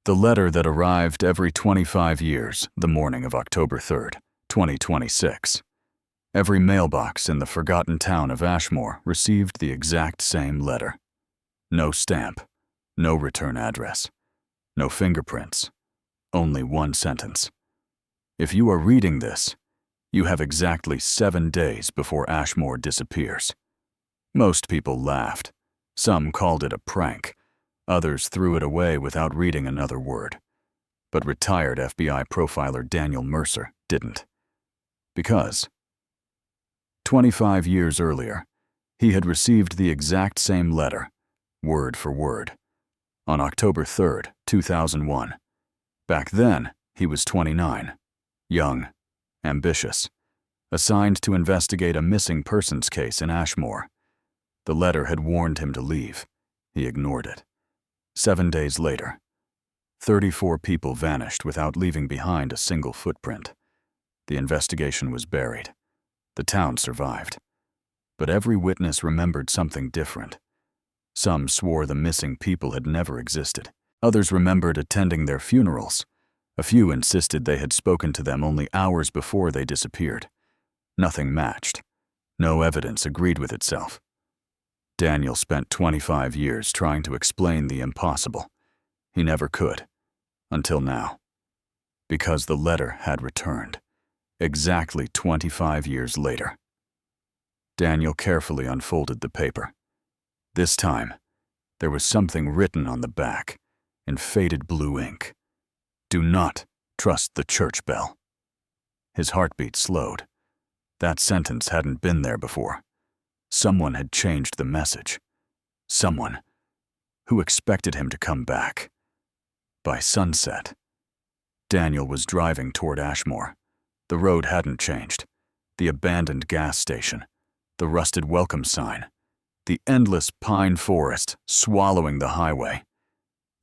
The letter that arrived every 25 years, the morning of October 3rd, 2026. Every mailbox in the forgotten town of Ashmoor received the exact same letter. No stamp, no return address, no fingerprints, only one sentence. If you are reading this, you have exactly 7 days before Ashmoor disappears. Most people laughed. Some called it a prank. Others threw it away without reading another word. But retired FBI profiler Daniel Mercer didn't. Because 25 years earlier, he had received the exact same letter, word for word, on October 3rd, 2001. Back then, he was 29, young, ambitious, assigned to investigate a missing persons case in Ashmoor. The letter had warned him to leave. He ignored it. 7 days later, 34 people vanished without leaving behind a single footprint. The investigation was buried. The town survived. But every witness remembered something different. Some swore the missing people had never existed. Others remembered attending their funerals. A few insisted they had spoken to them only hours before they disappeared. Nothing matched. No evidence agreed with itself. Daniel spent 25 years trying to explain the impossible. He never could, until now. Because the letter had returned, exactly 25 years later. Daniel carefully unfolded the paper. This time, there was something written on the back, in faded blue ink. Do not trust the church bell. His heartbeat slowed. That sentence hadn't been there before. Someone had changed the message. Someone who expected him to come back. By sunset, Daniel was driving toward Ashmoor. The road hadn't changed. The abandoned gas station, the rusted welcome sign, the endless pine forest swallowing the highway.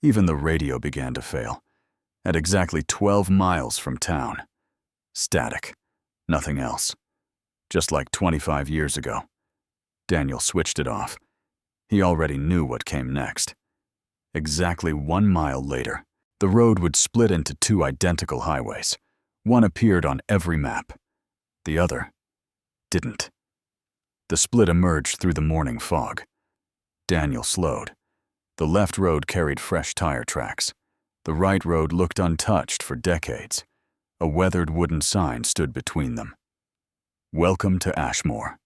Even the radio began to fail. At exactly 12 miles from town. Static. Nothing else. Just like 25 years ago. Daniel switched it off. He already knew what came next. Exactly 1 mile later, the road would split into 2 identical highways. One appeared on every map. The other didn't. The split emerged through the morning fog. Daniel slowed. The left road carried fresh tire tracks. The right road looked untouched for decades. A weathered wooden sign stood between them. Welcome to Ashmoor.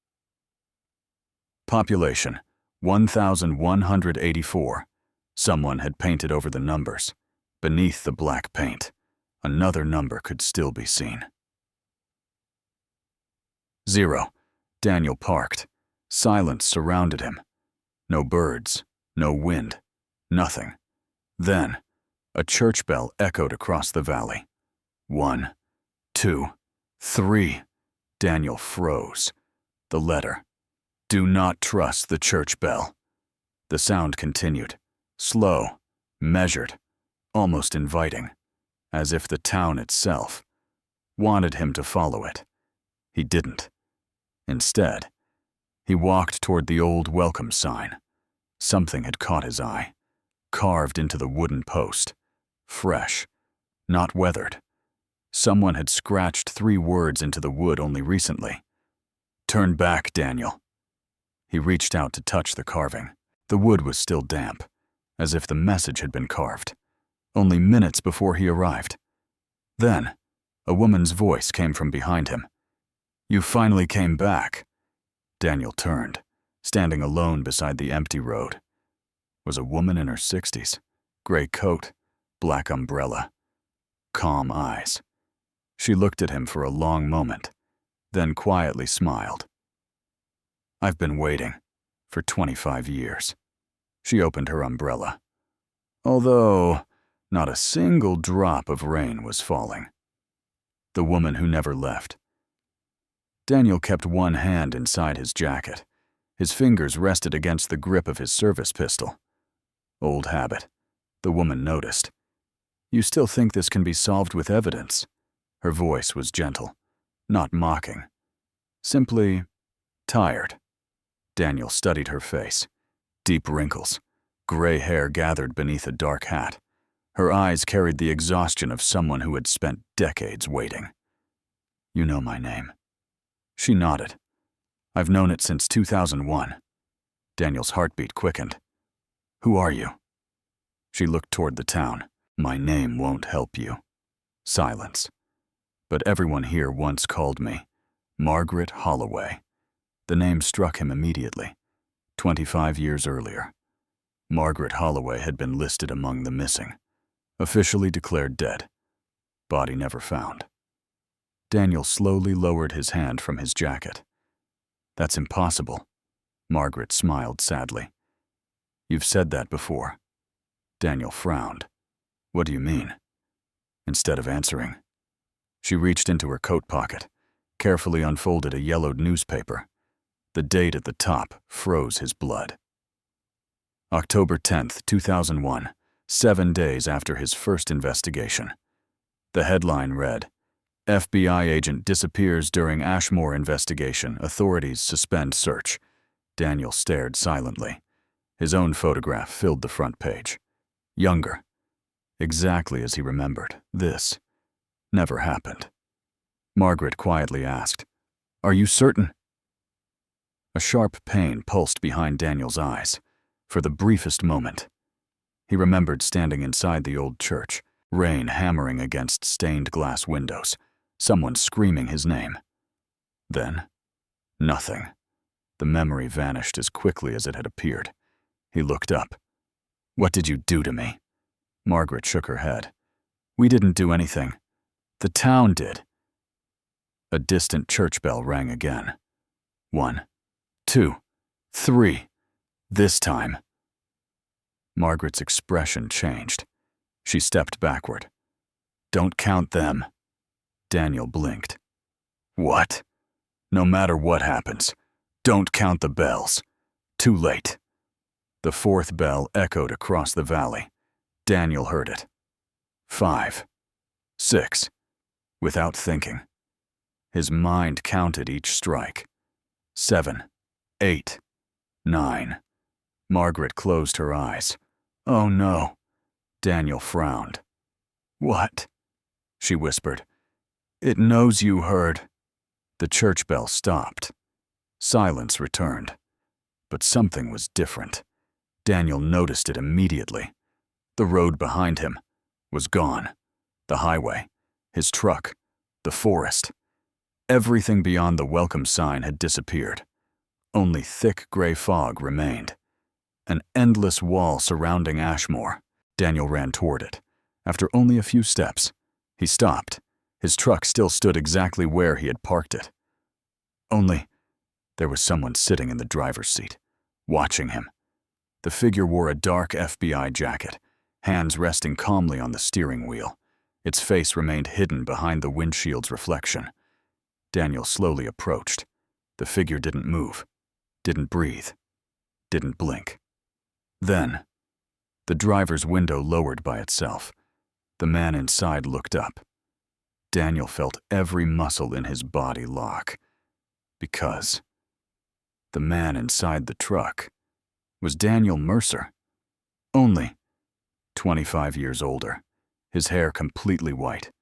Population, 1,184. Someone had painted over the numbers. Beneath the black paint, another number could still be seen. 0. Daniel parked. Silence surrounded him. No birds, no wind, nothing. Then, a church bell echoed across the valley. 1, 2, 3. Daniel froze. The letter. Do not trust the church bell. The sound continued. Slow, measured, almost inviting. As if the town itself wanted him to follow it. He didn't. Instead, he walked toward the old welcome sign. Something had caught his eye. Carved into the wooden post. Fresh, not weathered. Someone had scratched 3 words into the wood only recently. Turn back, Daniel. He reached out to touch the carving. The wood was still damp, as if the message had been carved, only minutes before he arrived. Then, a woman's voice came from behind him. You finally came back. Daniel turned, standing alone beside the empty road. Was a woman in her 60s, gray coat, black umbrella, calm eyes. She looked at him for a long moment, then quietly smiled. I've been waiting for 25 years. She opened her umbrella. Although not a single drop of rain was falling. The woman who never left. Daniel kept one hand inside his jacket. His fingers rested against the grip of his service pistol. Old habit. The woman noticed. You still think this can be solved with evidence? Her voice was gentle, not mocking. Simply tired. Daniel studied her face. Deep wrinkles, gray hair gathered beneath a dark hat. Her eyes carried the exhaustion of someone who had spent decades waiting. "You know my name." She nodded. "I've known it since 2001. Daniel's heartbeat quickened. "Who are you?" She looked toward the town. "My name won't help you." Silence. "But everyone here once called me Margaret Holloway." The name struck him immediately. 25 years earlier, Margaret Holloway had been listed among the missing, officially declared dead. Body never found. Daniel slowly lowered his hand from his jacket. "That's impossible." Margaret smiled sadly. "You've said that before." Daniel frowned. "What do you mean?" Instead of answering, she reached into her coat pocket, carefully unfolded a yellowed newspaper. The date at the top froze his blood. October 10th, 2001, 7 days after his first investigation. The headline read, "FBI agent disappears during Ashmoor investigation. Authorities suspend search." Daniel stared silently. His own photograph filled the front page. Younger. Exactly as he remembered. This never happened. Margaret quietly asked, "Are you certain?" A sharp pain pulsed behind Daniel's eyes. For the briefest moment, he remembered standing inside the old church, rain hammering against stained glass windows, someone screaming his name. Then, nothing. The memory vanished as quickly as it had appeared. He looked up. "What did you do to me?" Margaret shook her head. "We didn't do anything. The town did." A distant church bell rang again. 1, 2, 3. This time. Margaret's expression changed. She stepped backward. "Don't count them." Daniel blinked. "What?" "No matter what happens, don't count the bells. Too late." The fourth bell echoed across the valley. Daniel heard it. 5, 6. Without thinking, his mind counted each strike. 7, 8, 9. Margaret closed her eyes. "Oh no." Daniel frowned. "What?" she whispered. "It knows you heard." The church bell stopped. Silence returned. But something was different. Daniel noticed it immediately. The road behind him was gone. The highway, his truck, the forest. Everything beyond the welcome sign had disappeared. Only thick gray fog remained. An endless wall surrounding Ashmoor. Daniel ran toward it. After only a few steps, he stopped. His truck still stood exactly where he had parked it. Only, there was someone sitting in the driver's seat, watching him. The figure wore a dark FBI jacket, hands resting calmly on the steering wheel. Its face remained hidden behind the windshield's reflection. Daniel slowly approached. The figure didn't move, didn't breathe, didn't blink. Then, the driver's window lowered by itself. The man inside looked up. Daniel felt every muscle in his body lock. Because the man inside the truck was Daniel Mercer. Only 25 years older, his hair completely white,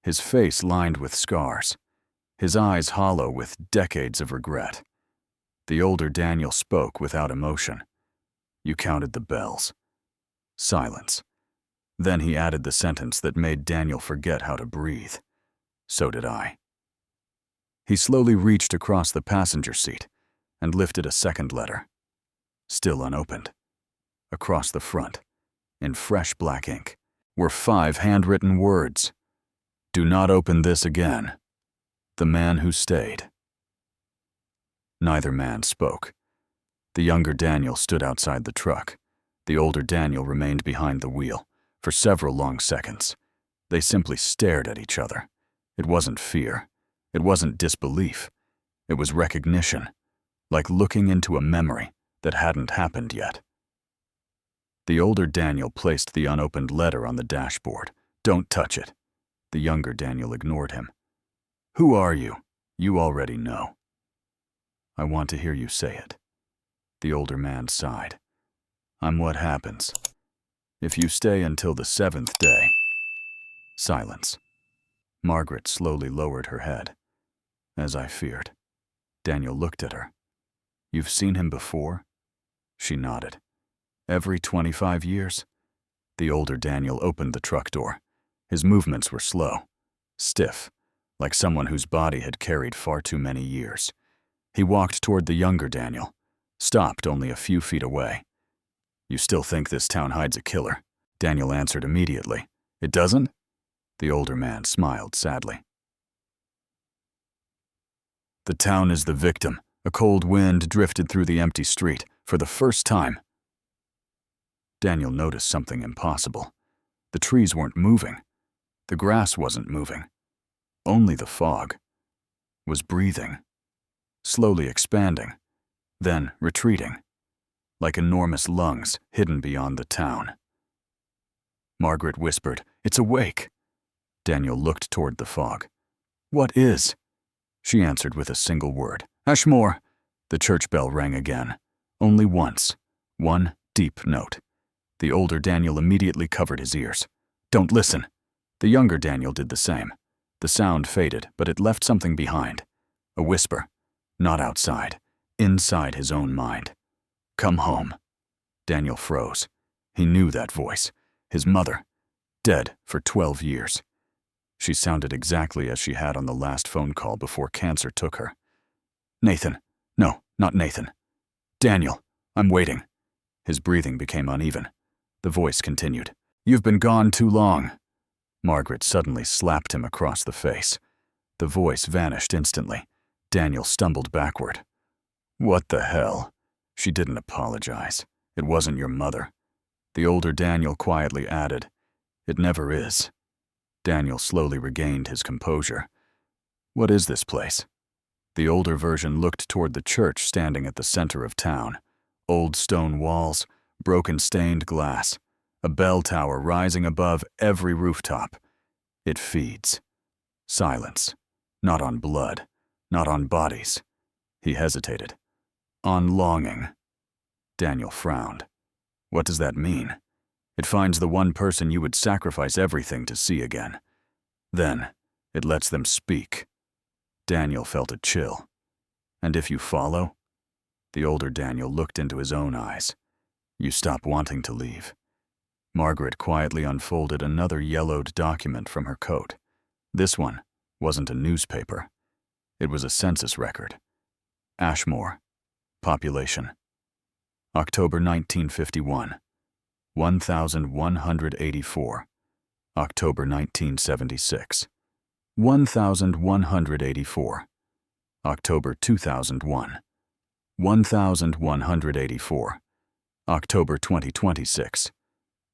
his face lined with scars, his eyes hollow with decades of regret. The older Daniel spoke without emotion. "You counted the bells." Silence. Then he added the sentence that made Daniel forget how to breathe. "So did I." He slowly reached across the passenger seat and lifted a second letter. Still unopened. Across the front, in fresh black ink, were 5 handwritten words. "Do not open this again. The man who stayed." Neither man spoke. The younger Daniel stood outside the truck. The older Daniel remained behind the wheel for several long seconds. They simply stared at each other. It wasn't fear. It wasn't disbelief. It was recognition, like looking into a memory that hadn't happened yet. The older Daniel placed the unopened letter on the dashboard. "Don't touch it." The younger Daniel ignored him. "Who are you?" "You already know." "I want to hear you say it." The older man sighed. "I'm what happens If you stay until the 7th day. Silence. Margaret slowly lowered her head. As I feared. Daniel looked at her. You've seen him before? She nodded. Every 25 years? The older Daniel opened the truck door. His movements were slow, stiff, like someone whose body had carried far too many years. He walked toward the younger Daniel, stopped only a few feet away. You still think this town hides a killer? Daniel answered immediately. It doesn't? The older man smiled sadly. The town is the victim. A cold wind drifted through the empty street for the first time. Daniel noticed something impossible. The trees weren't moving. The grass wasn't moving. Only the fog was breathing, slowly expanding, then retreating, like enormous lungs hidden beyond the town. Margaret whispered, "It's awake." Daniel looked toward the fog. "What is?" She answered with a single word. "Ashmoor." The church bell rang again. Only once. One deep note. The older Daniel immediately covered his ears. "Don't listen." The younger Daniel did the same. The sound faded, but it left something behind. A whisper. Not outside. Inside his own mind. "Come home." Daniel froze. He knew that voice. His mother. Dead for 12 years. She sounded exactly as she had on the last phone call before cancer took her. "Nathan. No, not Nathan. Daniel, I'm waiting." His breathing became uneven. The voice continued. "You've been gone too long." Margaret suddenly slapped him across the face. The voice vanished instantly. Daniel stumbled backward. "What the hell?" She didn't apologize. "It wasn't your mother." The older Daniel quietly added, "It never is." Daniel slowly regained his composure. "What is this place?" The older version looked toward the church standing at the center of town. Old stone walls, broken stained glass, a bell tower rising above every rooftop. It feeds. Silence. Not on blood, not on bodies. He hesitated. On longing. Daniel frowned. What does that mean? It finds the one person you would sacrifice everything to see again. Then, it lets them speak. Daniel felt a chill. And if you follow? The older Daniel looked into his own eyes. You stop wanting to leave. Margaret quietly unfolded another yellowed document from her coat. This one wasn't a newspaper. It was a census record. Ashmoor. Population. October 1951. 1,184. October 1976. 1,184. October 2001. 1,184. October 2026.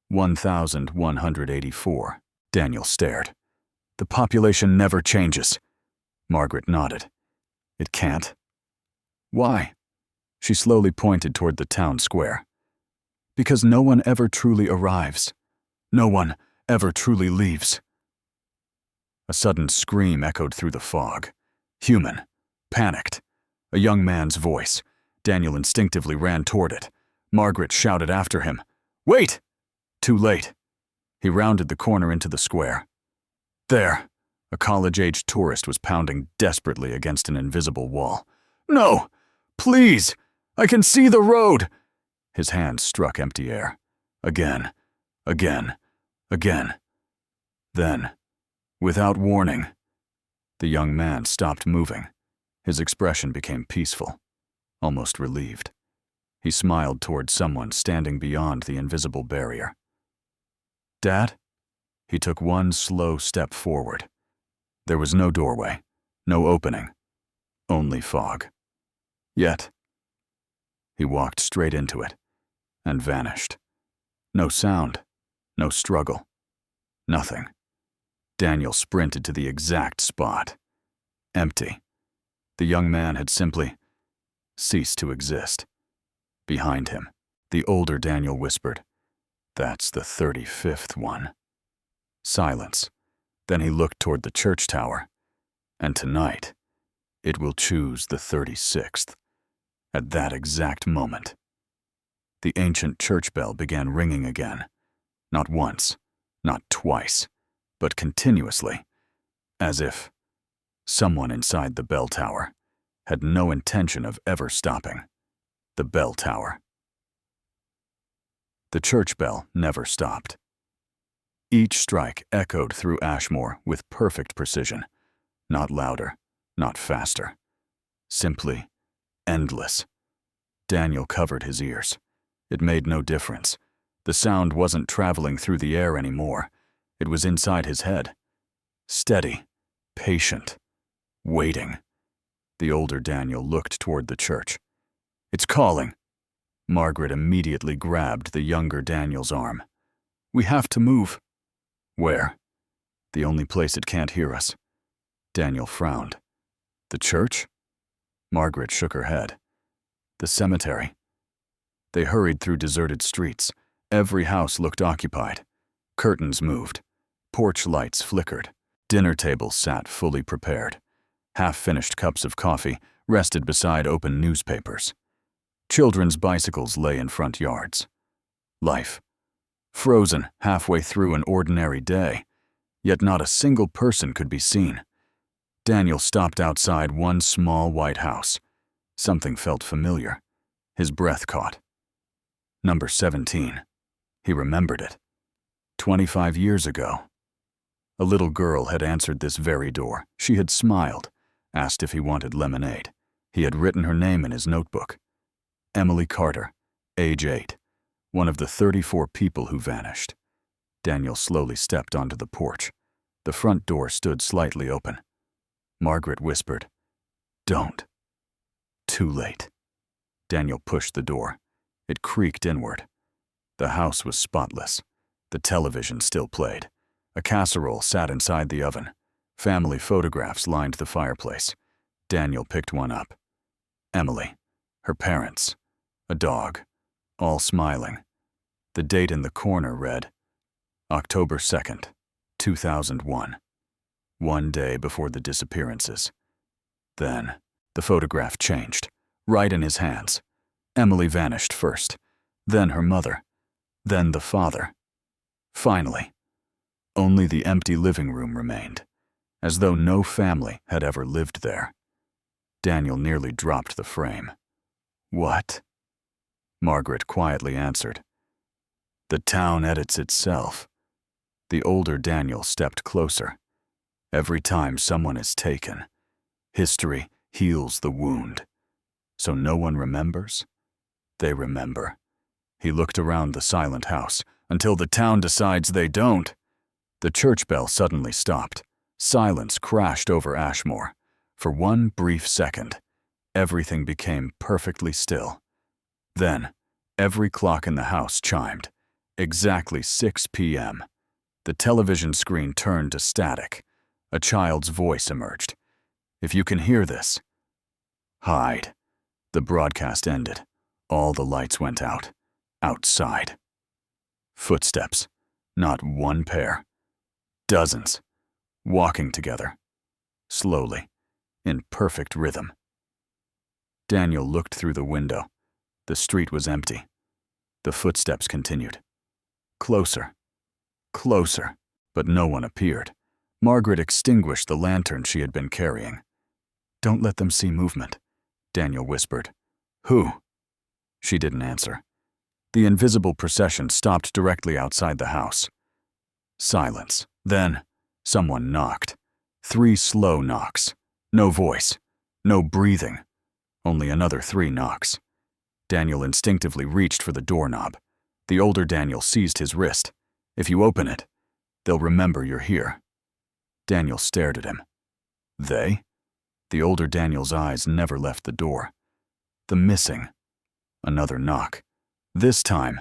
1,184. Daniel stared. The population never changes. Margaret nodded. It can't. Why? She slowly pointed toward the town square. Because no one ever truly arrives. No one ever truly leaves. A sudden scream echoed through the fog. Human. Panicked. A young man's voice. Daniel instinctively ran toward it. Margaret shouted after him. Wait! Too late. He rounded the corner into the square. There. A college-age tourist was pounding desperately against an invisible wall. No! Please! I can see the road! His hands struck empty air. Again. Again. Again. Then, without warning, the young man stopped moving. His expression became peaceful, almost relieved. He smiled toward someone standing beyond the invisible barrier. Dad? He took one slow step forward. There was no doorway, no opening, only fog. Yet, he walked straight into it and vanished. No sound, no struggle, nothing. Daniel sprinted to the exact spot. Empty. The young man had simply ceased to exist. Behind him, the older Daniel whispered, That's the 35th one. Silence. Then he looked toward the church tower. And tonight, it will choose the 36th. At that exact moment, the ancient church bell began ringing again. Not once, not twice, but continuously, as if someone inside the bell tower had no intention of ever stopping. The bell tower. The church bell never stopped. Each strike echoed through Ashmoor with perfect precision, not louder, not faster, simply endless. Daniel covered his ears. It made no difference. The sound wasn't traveling through the air anymore. It was inside his head. Steady, patient, waiting. The older Daniel looked toward the church. "It's calling." Margaret immediately grabbed the younger Daniel's arm. "We have to move." "Where?" "The only place it can't hear us." Daniel frowned. "The church?" Margaret shook her head. "The cemetery." They hurried through deserted streets. Every house looked occupied. Curtains moved. Porch lights flickered. Dinner tables sat fully prepared. Half-finished cups of coffee rested beside open newspapers. Children's bicycles lay in front yards. Life. Frozen halfway through an ordinary day, yet not a single person could be seen. Daniel stopped outside one small white house. Something felt familiar. His breath caught. Number 17. He remembered it. 25 years ago. A little girl had answered this very door. She had smiled, asked if he wanted lemonade. He had written her name in his notebook. Emily Carter, age 8, one of the 34 people who vanished. Daniel slowly stepped onto the porch. The front door stood slightly open. Margaret whispered, "Don't." Too late. Daniel pushed the door. It creaked inward. The house was spotless. The television still played. A casserole sat inside the oven. Family photographs lined the fireplace. Daniel picked one up. Emily, her parents, a dog, all smiling. The date in the corner read, October 2nd, 2001, one day before the disappearances. Then, the photograph changed, right in his hands. Emily vanished first, then her mother, then the father. Finally, only the empty living room remained, as though no family had ever lived there. Daniel nearly dropped the frame. "What?" Margaret quietly answered. "The town edits itself." The older Daniel stepped closer. Every time someone is taken, history heals the wound. So no one remembers? They remember. He looked around the silent house, until the town decides they don't. The church bell suddenly stopped. Silence crashed over Ashmoor. For one brief second, everything became perfectly still. Then, every clock in the house chimed. Exactly 6 p.m. The television screen turned to static. A child's voice emerged. "If you can hear this, hide." The broadcast ended. All the lights went out. Outside. Footsteps. Not one pair. Dozens. Walking together. Slowly. In perfect rhythm. Daniel looked through the window. The street was empty. The footsteps continued. Closer. Closer. But no one appeared. Margaret extinguished the lantern she had been carrying. "Don't let them see movement," Daniel whispered. "Who?" She didn't answer. The invisible procession stopped directly outside the house. Silence. Then, someone knocked. 3 slow knocks. No voice. No breathing. Only another 3 knocks. Daniel instinctively reached for the doorknob. The older Daniel seized his wrist. "If you open it, they'll remember you're here." Daniel stared at him. "They?" The older Daniel's eyes never left the door. The missing. Another knock. This time,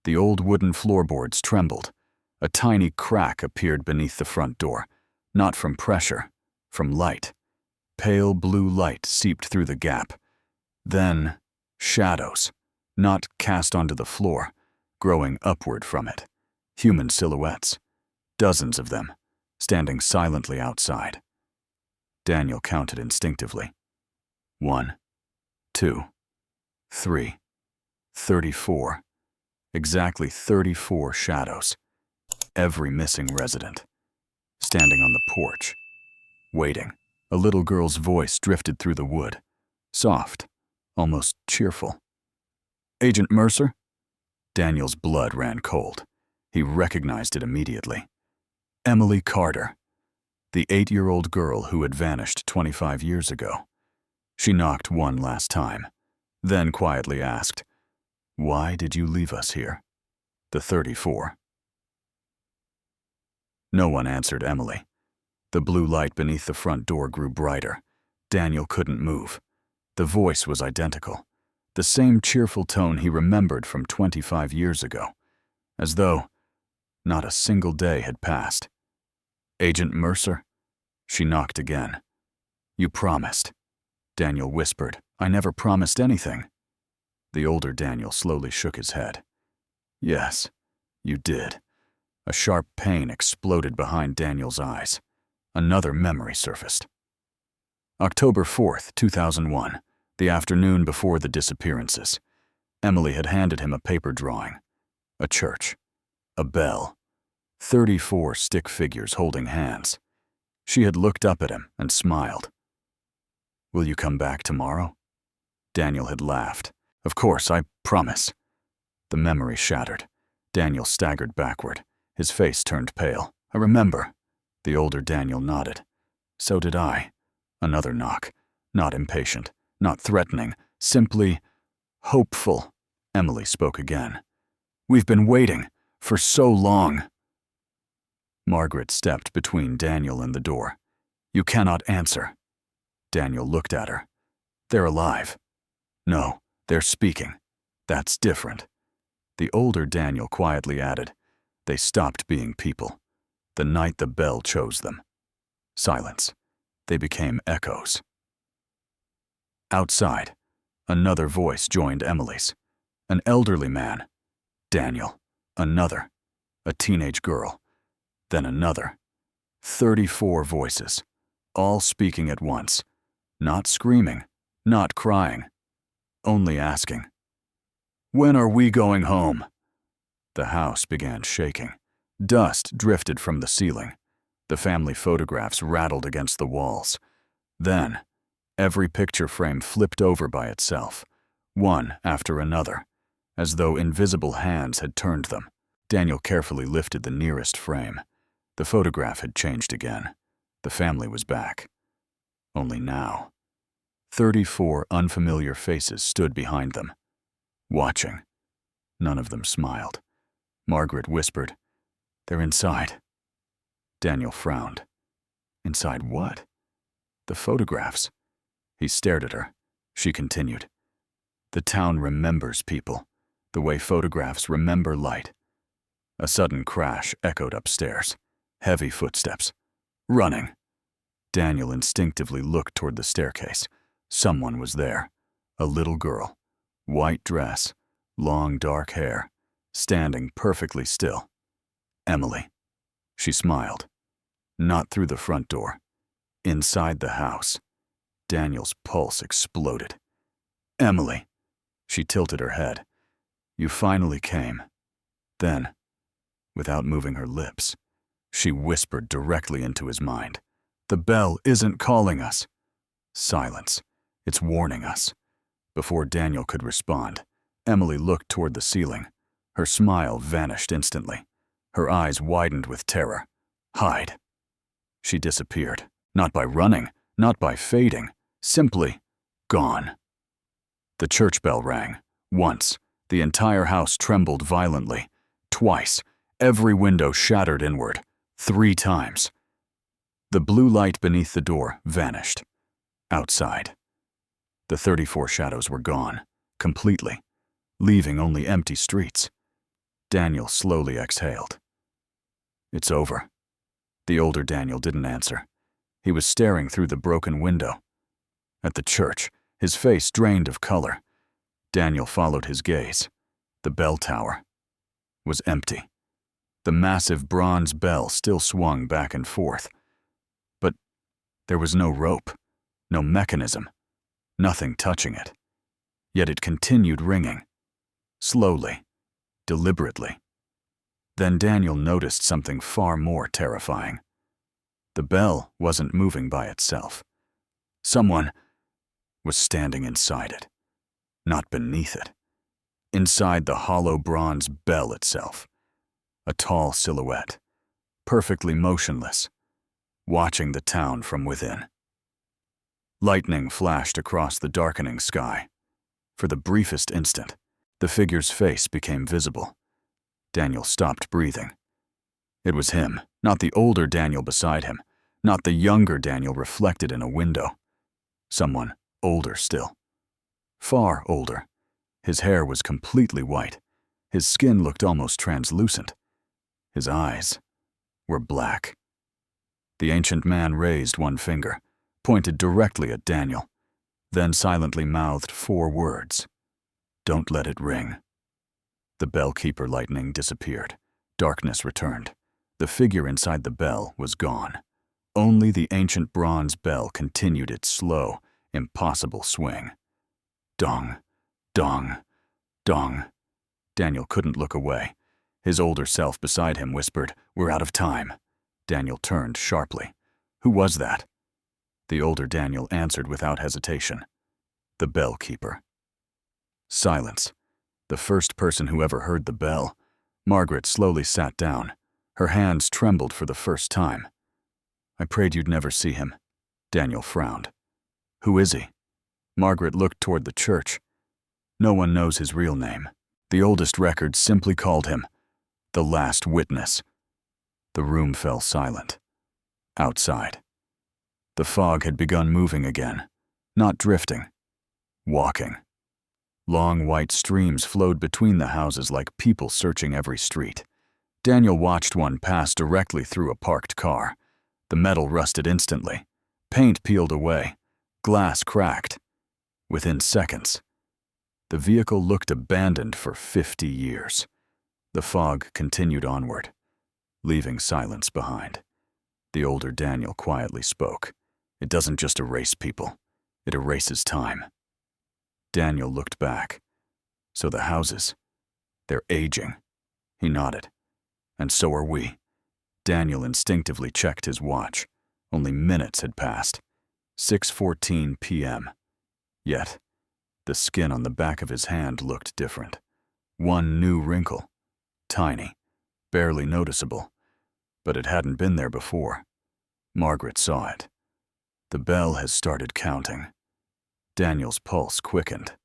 the old wooden floorboards trembled. A tiny crack appeared beneath the front door, not from pressure, from light. Pale blue light seeped through the gap. Then, shadows, not cast onto the floor, growing upward from it. Human silhouettes. Dozens of them, standing silently outside. Daniel counted instinctively. 1, 2, 3, 34. Exactly 34 shadows. every missing resident. Standing on the porch, waiting, a little girl's voice drifted through the wood, soft, almost cheerful. "Agent Mercer?" Daniel's blood ran cold. He recognized it immediately. Emily Carter, the 8-year-old girl who had vanished 25 years ago. She knocked one last time, then quietly asked, "Why did you leave us here?" The 34. No one answered Emily. The blue light beneath the front door grew brighter. Daniel couldn't move. The voice was identical, the same cheerful tone he remembered from 25 years ago, as though not a single day had passed. "Agent Mercer?" She knocked again. "You promised." Daniel whispered, "I never promised anything." The older Daniel slowly shook his head. "Yes, you did." A sharp pain exploded behind Daniel's eyes. Another memory surfaced. October 4th, 2001, the afternoon before the disappearances. Emily had handed him a paper drawing. A church. A bell. 34 stick figures holding hands. She had looked up at him and smiled. "Will you come back tomorrow?" Daniel had laughed. "Of course, I promise." The memory shattered. Daniel staggered backward. His face turned pale. "I remember." The older Daniel nodded. "So did I." Another knock. Not impatient, not threatening, simply hopeful. Emily spoke again. "We've been waiting for so long." Margaret stepped between Daniel and the door. "You cannot answer." Daniel looked at her. "They're alive." "No, they're speaking. That's different." The older Daniel quietly added, "They stopped being people the night the bell chose them." Silence. They became echoes. Outside, another voice joined Emily's. An elderly man. Daniel. Another. A teenage girl. Then another. 34 voices, all speaking at once. Not screaming, not crying, only asking, "When are we going home?" The house began shaking. Dust drifted from the ceiling. The family photographs rattled against the walls. Then, every picture frame flipped over by itself, one after another, as though invisible hands had turned them. Daniel carefully lifted the nearest frame. The photograph had changed again. The family was back. Only now, 34 unfamiliar faces stood behind them, watching. None of them smiled. Margaret whispered, "They're inside." Daniel frowned. "Inside what?" "The photographs." He stared at her. She continued, "The town remembers people, the way photographs remember light." A sudden crash echoed upstairs. Heavy footsteps. Running. Daniel instinctively looked toward the staircase. Someone was there. A little girl. White dress. Long dark hair. Standing perfectly still. Emily. She smiled. Not through the front door. Inside the house. Daniel's pulse exploded. "Emily." She tilted her head. "You finally came." Then, without moving her lips, she whispered directly into his mind, "The bell isn't calling us." Silence. It's warning us. Before Daniel could respond, Emily looked toward the ceiling. Her smile vanished instantly. Her eyes widened with terror. "Hide." She disappeared. Not by running, not by fading. Simply gone. The church bell rang. Once. The entire house trembled violently. Twice. Every window shattered inward. 3 times. The blue light beneath the door vanished. Outside. The 34 shadows were gone. Completely. Leaving only empty streets. Daniel slowly exhaled. "It's over." The older Daniel didn't answer. He was staring through the broken window. At the church, his face drained of color. Daniel followed his gaze. The bell tower was empty. The massive bronze bell still swung back and forth. But there was no rope, no mechanism, nothing touching it. Yet it continued ringing. Slowly, deliberately. Then Daniel noticed something far more terrifying. The bell wasn't moving by itself. Someone was standing inside it, not beneath it. Inside the hollow bronze bell itself. A tall silhouette, perfectly motionless, watching the town from within. Lightning flashed across the darkening sky. For the briefest instant, the figure's face became visible. Daniel stopped breathing. It was him, not the older Daniel beside him, not the younger Daniel reflected in a window. Someone older still. Far older. His hair was completely white. His skin looked almost translucent. His eyes were black. The ancient man raised one finger, pointed directly at Daniel, then silently mouthed 4 words. "Don't let it ring." The bell-keeper lightning disappeared. Darkness returned. The figure inside the bell was gone. Only the ancient bronze bell continued its slow, impossible swing. Dong, dong, dong. Daniel couldn't look away. His older self beside him whispered, "We're out of time." Daniel turned sharply. Who was that? The older Daniel answered without hesitation. The bell-keeper. Silence. The first person who ever heard the bell. Margaret slowly sat down. Her hands trembled for the first time. "I prayed you'd never see him." Daniel frowned. "Who is he?" Margaret looked toward the church. No one knows his real name. The oldest records simply called him the last witness. The room fell silent. Outside. The fog had begun moving again, not drifting, walking. Long white streams flowed between the houses like people searching every street. Daniel watched one pass directly through a parked car. The metal rusted instantly. Paint peeled away. Glass cracked. Within seconds, the vehicle looked abandoned for 50 years. The fog continued onward, leaving silence behind. The older Daniel quietly spoke. "It doesn't just erase people. It erases time." Daniel looked back. "So the houses, they're aging." He nodded. "And so are we." Daniel instinctively checked his watch. Only minutes had passed. 6:14 p.m. Yet, the skin on the back of his hand looked different. One new wrinkle. Tiny. Barely noticeable. But it hadn't been there before. Margaret saw it. The bell has started counting. Daniel's pulse quickened.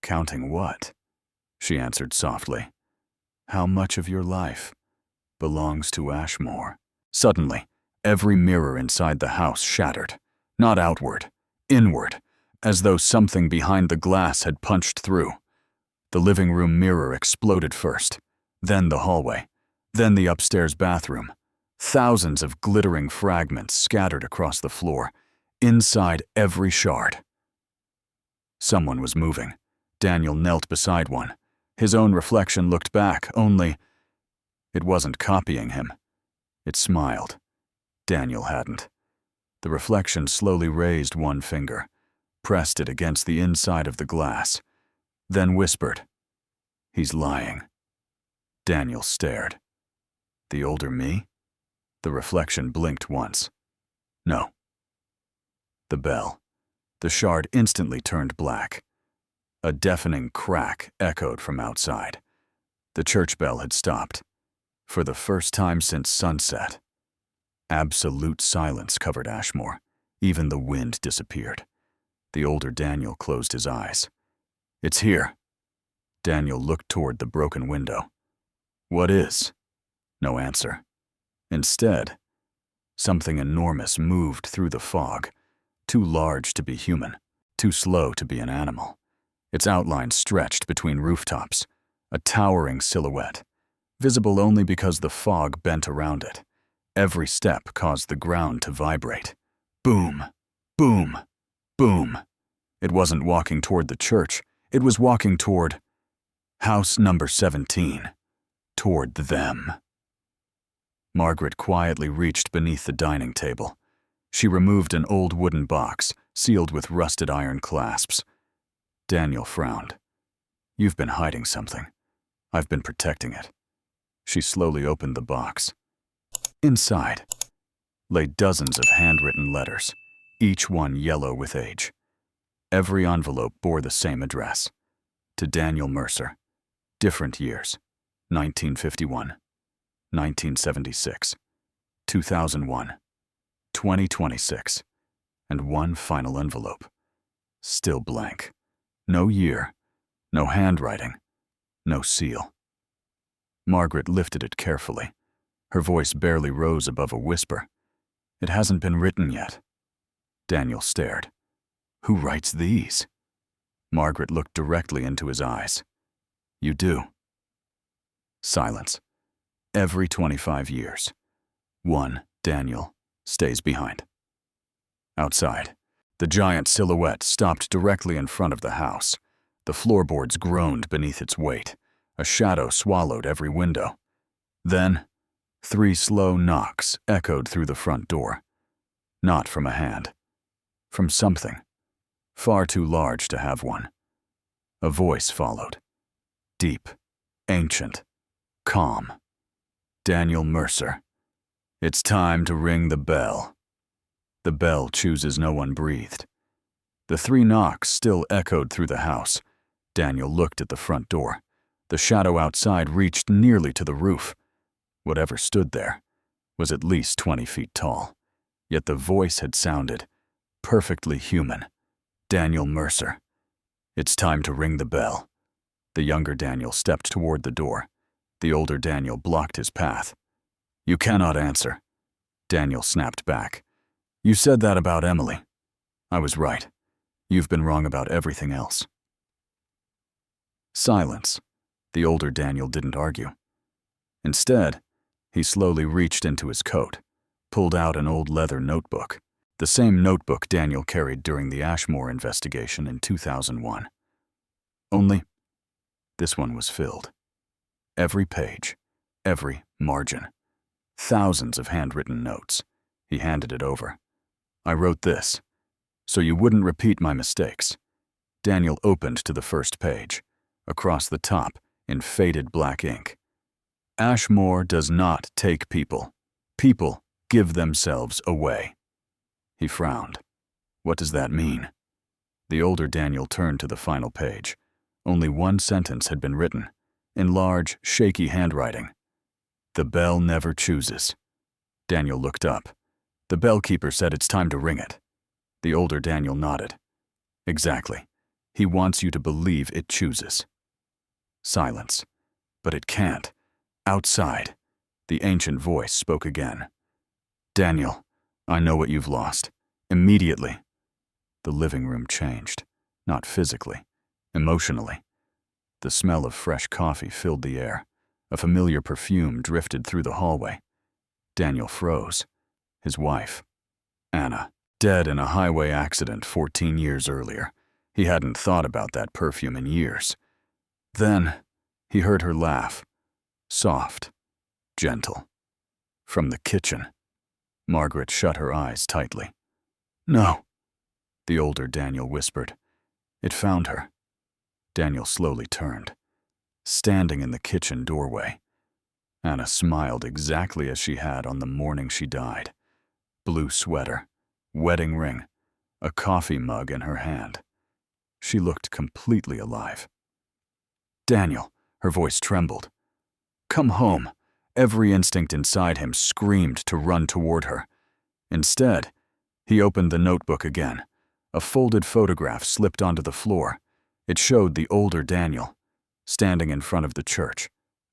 "Counting what?" She answered softly. "How much of your life belongs to Ashmoor?" Suddenly, every mirror inside the house shattered. Not outward, inward, as though something behind the glass had punched through. The living room mirror exploded first, then the hallway, then the upstairs bathroom. Thousands of glittering fragments scattered across the floor, inside every shard. Someone was moving. Daniel knelt beside one. His own reflection looked back, only it wasn't copying him. It smiled. Daniel hadn't. The reflection slowly raised one finger, pressed it against the inside of the glass, then whispered, "He's lying." Daniel stared. The older me? The reflection blinked once. No. The bell. The shard instantly turned black. A deafening crack echoed from outside. The church bell had stopped. For the first time since sunset. Absolute silence covered Ashmoor. Even the wind disappeared. The older Daniel closed his eyes. "It's here." Daniel looked toward the broken window. "What is?" No answer. Instead, something enormous moved through the fog, too large to be human, too slow to be an animal. Its outline stretched between rooftops, a towering silhouette, visible only because the fog bent around it. Every step caused the ground to vibrate. Boom, boom, boom. It wasn't walking toward the church, it was walking toward house number 17, toward them. Margaret quietly reached beneath the dining table. She removed an old wooden box, sealed with rusted iron clasps. Daniel frowned. "You've been hiding something. I've been protecting it." She slowly opened the box. Inside lay dozens of handwritten letters, each one yellow with age. Every envelope bore the same address. To Daniel Mercer. Different years. 1951, 1976, 2001, 2026, and one final envelope. Still blank. No year, no handwriting, no seal. Margaret lifted it carefully. Her voice barely rose above a whisper. It hasn't been written yet. Daniel stared. Who writes these? Margaret looked directly into his eyes. You do. Silence. Every 25 years, one Daniel stays behind. Outside, the giant silhouette stopped directly in front of the house. The floorboards groaned beneath its weight. A shadow swallowed every window. Then, 3 slow knocks echoed through the front door. Not from a hand. From something. Far too large to have one. A voice followed. Deep, ancient, calm. Daniel Mercer. It's time to ring the bell. The bell chooses no one breathed. The 3 knocks still echoed through the house. Daniel looked at the front door. The shadow outside reached nearly to the roof. Whatever stood there was at least 20 feet tall. Yet the voice had sounded perfectly human. Daniel Mercer. It's time to ring the bell. The younger Daniel stepped toward the door. The older Daniel blocked his path. You cannot answer. Daniel snapped back. You said that about Emily. I was right. You've been wrong about everything else. Silence. The older Daniel didn't argue. Instead, he slowly reached into his coat, pulled out an old leather notebook, the same notebook Daniel carried during the Ashmoor investigation in 2001. Only, this one was filled. Every page, every margin. Thousands of handwritten notes. He handed it over. I wrote this, so you wouldn't repeat my mistakes. Daniel opened to the first page. Across the top, in faded black ink. Ashmoor does not take people. People give themselves away. He frowned. What does that mean? The older Daniel turned to the final page. Only one sentence had been written, in large, shaky handwriting. The bell never chooses. Daniel looked up. The bellkeeper said it's time to ring it. The older Daniel nodded. Exactly. He wants you to believe it chooses. Silence. But it can't. Outside, the ancient voice spoke again. Daniel, I know what you've lost. Immediately. The living room changed. Not physically. Emotionally. The smell of fresh coffee filled the air. A familiar perfume drifted through the hallway. Daniel froze. His wife, Anna, dead in a highway accident 14 years earlier. He hadn't thought about that perfume in years. Then, he heard her laugh. Soft, gentle. From the kitchen. Margaret shut her eyes tightly. No, the older Daniel whispered. It found her. Daniel slowly turned. Standing in the kitchen doorway, Anna smiled exactly as she had on the morning she died. Blue sweater, wedding ring, a coffee mug in her hand. She looked completely alive. Daniel, her voice trembled. Come home. Every instinct inside him screamed to run toward her. Instead, he opened the notebook again. A folded photograph slipped onto the floor. It showed the older Daniel, standing in front of the church.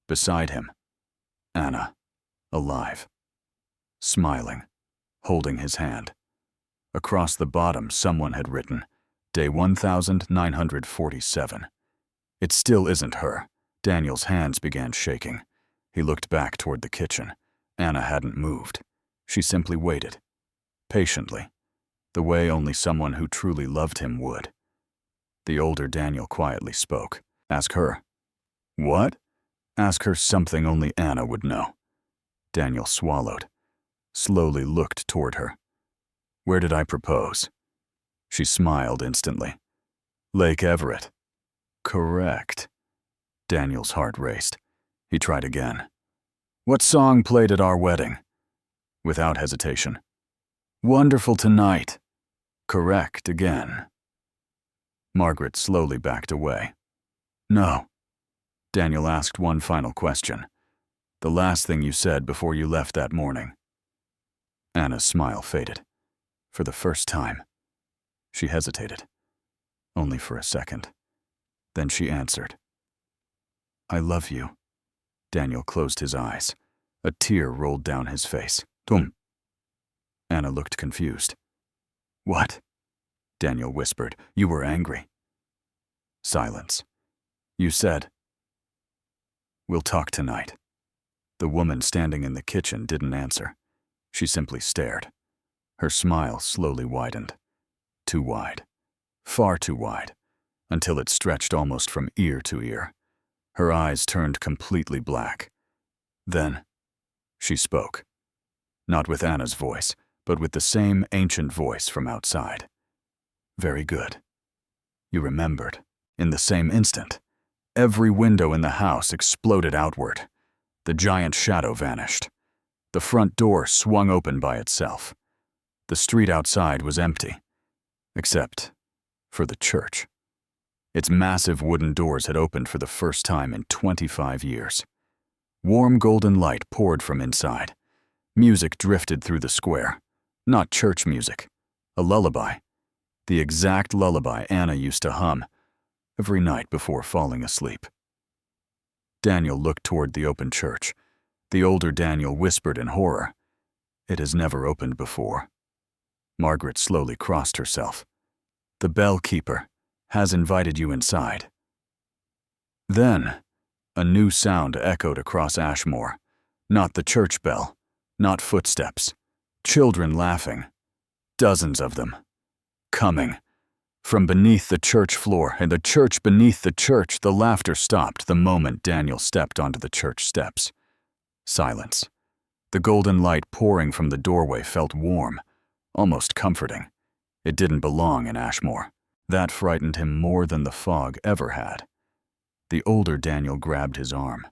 Beside him, Anna, alive, smiling, holding his hand. Across the bottom, someone had written, Day 1947. It still isn't her. Daniel's hands began shaking. He looked back toward the kitchen. Anna hadn't moved. She simply waited, patiently, the way only someone who truly loved him would. The older Daniel quietly spoke. Ask her. What? Ask her something only Anna would know. Daniel swallowed, slowly looked toward her. Where did I propose? She smiled instantly. Lake Everett. Correct. Daniel's heart raced. He tried again. What song played at our wedding? Without hesitation. Wonderful Tonight. Correct again. Margaret slowly backed away. No. Daniel asked one final question. The last thing you said before you left that morning. Anna's smile faded. For the first time. She hesitated. Only for a second. Then she answered. I love you. Daniel closed his eyes. A tear rolled down his face. Tum. Anna looked confused. What? Daniel whispered. You were angry. Silence. You said, we'll talk tonight. The woman standing in the kitchen didn't answer. She simply stared. Her smile slowly widened. Too wide. Far too wide. Until it stretched almost from ear to ear. Her eyes turned completely black. Then, she spoke. Not with Anna's voice, but with the same ancient voice from outside. Very good. You remembered. In the same instant, every window in the house exploded outward. The giant shadow vanished. The front door swung open by itself. The street outside was empty, except for the church. Its massive wooden doors had opened for the first time in 25 years. Warm golden light poured from inside. Music drifted through the square. Not church music. A lullaby. The exact lullaby Anna used to hum every night before falling asleep. Daniel looked toward the open church. The older Daniel whispered in horror. It has never opened before. Margaret slowly crossed herself. The bell keeper has invited you inside. Then, a new sound echoed across Ashmoor. Not the church bell, not footsteps. Children laughing. Dozens of them. Coming. From beneath the church floor and the church beneath the church, the laughter stopped the moment Daniel stepped onto the church steps. Silence. The golden light pouring from the doorway felt warm, almost comforting. It didn't belong in Ashmoor. That frightened him more than the fog ever had. The older Daniel grabbed his arm.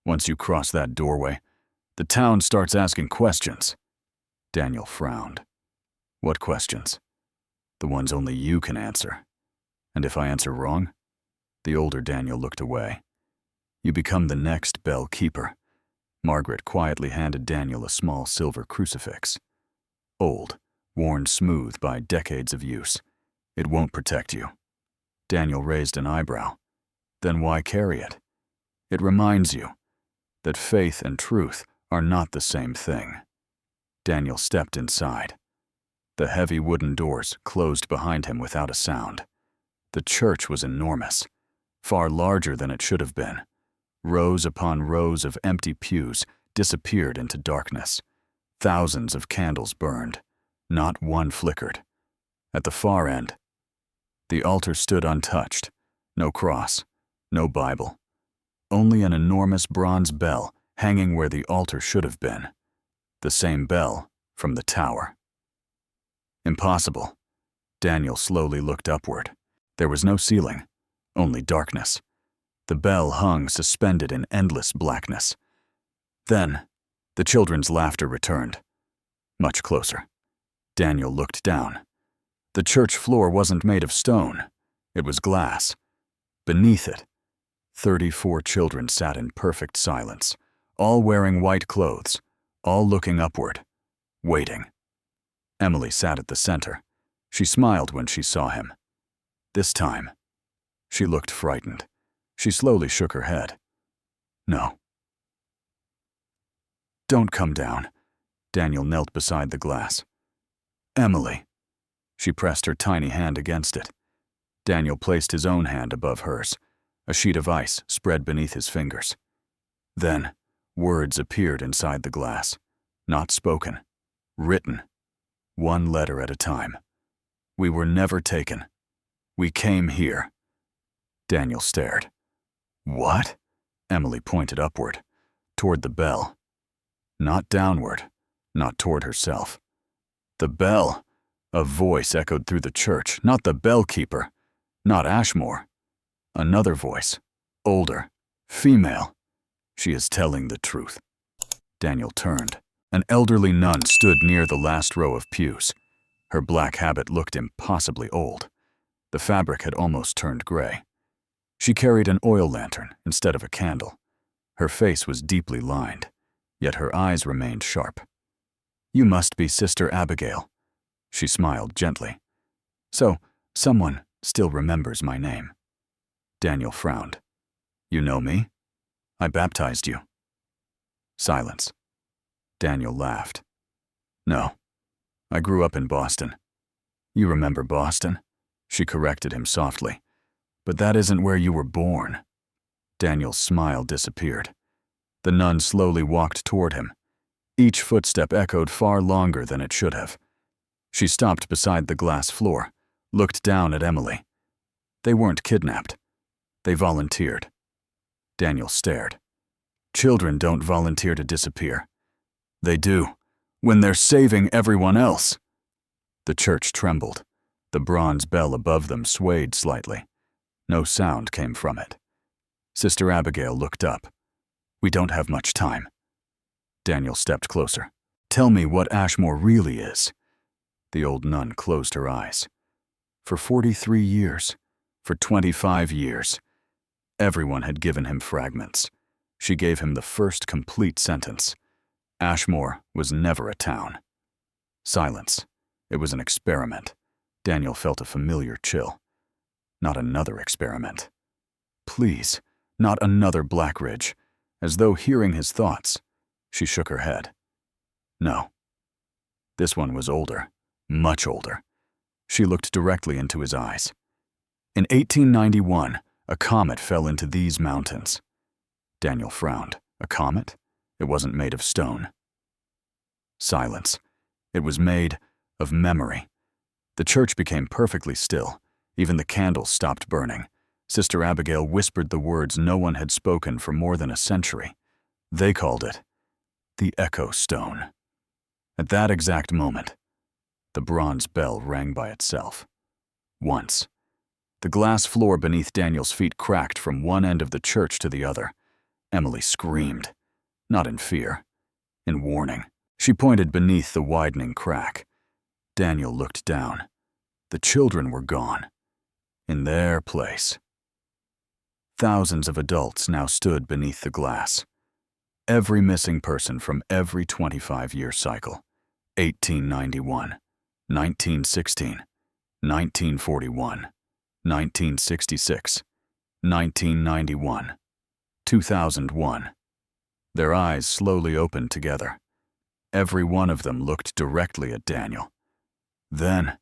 Once you cross that doorway, the town starts asking questions. Daniel frowned. What questions? The ones only you can answer. And if I answer wrong? The older Daniel looked away. You become the next bell keeper. Margaret quietly handed Daniel a small silver crucifix. Old, worn smooth by decades of use. It won't protect you. Daniel raised an eyebrow. Then why carry it? It reminds you that faith and truth are not the same thing. Daniel stepped inside. The heavy wooden doors closed behind him without a sound. The church was enormous, far larger than it should have been. Rows upon rows of empty pews disappeared into darkness. Thousands of candles burned. Not one flickered. At the far end, the altar stood untouched. No cross, no Bible. Only an enormous bronze bell hanging where the altar should have been. The same bell from the tower. Impossible. Daniel slowly looked upward. There was no ceiling, only darkness. The bell hung suspended in endless blackness. Then, the children's laughter returned. Much closer. Daniel looked down. The church floor wasn't made of stone. It was glass. Beneath it, 34 children sat in perfect silence, all wearing white clothes, all looking upward, waiting. Emily sat at the center. She smiled when she saw him. This time, she looked frightened. She slowly shook her head. No. Don't come down. Daniel knelt beside the glass. Emily. She pressed her tiny hand against it. Daniel placed his own hand above hers. A sheet of ice spread beneath his fingers. Then, words appeared inside the glass. Not spoken. Written. One letter at a time. We were never taken. We came here. Daniel stared. What? Emily pointed upward, toward the bell. Not downward, not toward herself. The bell. A voice echoed through the church, not the bell keeper, not Ashmoor. Another voice, older, female. She is telling the truth. Daniel turned. An elderly nun stood near the last row of pews. Her black habit looked impossibly old. The fabric had almost turned gray. She carried an oil lantern instead of a candle. Her face was deeply lined, yet her eyes remained sharp. "You must be Sister Abigail." She smiled gently. "So, someone still remembers my name." Daniel frowned. "You know me? I baptized you." Silence. Daniel laughed. "No, I grew up in Boston." "You remember Boston?" She corrected him softly. "But that isn't where you were born." Daniel's smile disappeared. The nun slowly walked toward him. Each footstep echoed far longer than it should have. She stopped beside the glass floor, looked down at Emily. They weren't kidnapped. They volunteered. Daniel stared. Children don't volunteer to disappear. They do, when they're saving everyone else. The church trembled. The bronze bell above them swayed slightly. No sound came from it. Sister Abigail looked up. "We don't have much time." Daniel stepped closer. "Tell me what Ashmoor really is." The old nun closed her eyes. For 43 years, for 25 years, everyone had given him fragments. She gave him the first complete sentence. Ashmoor was never a town. Silence. It was an experiment. Daniel felt a familiar chill. Not another experiment. Please, not another Blackridge. As though hearing his thoughts, she shook her head. No. This one was older, much older. She looked directly into his eyes. In 1891, a comet fell into these mountains. Daniel frowned. A comet? It wasn't made of stone. Silence. It was made of memory. The church became perfectly still. Even the candles stopped burning. Sister Abigail whispered the words no one had spoken for more than a century. They called it the Echo Stone. At that exact moment, the bronze bell rang by itself. Once. The glass floor beneath Daniel's feet cracked from one end of the church to the other. Emily screamed, not in fear, in warning. She pointed beneath the widening crack. Daniel looked down. The children were gone. In their place. Thousands of adults now stood beneath the glass. Every missing person from every 25-year cycle. 1891, 1916, 1941, 1966, 1991, 2001. Their eyes slowly opened together. Every one of them looked directly at Daniel. Then,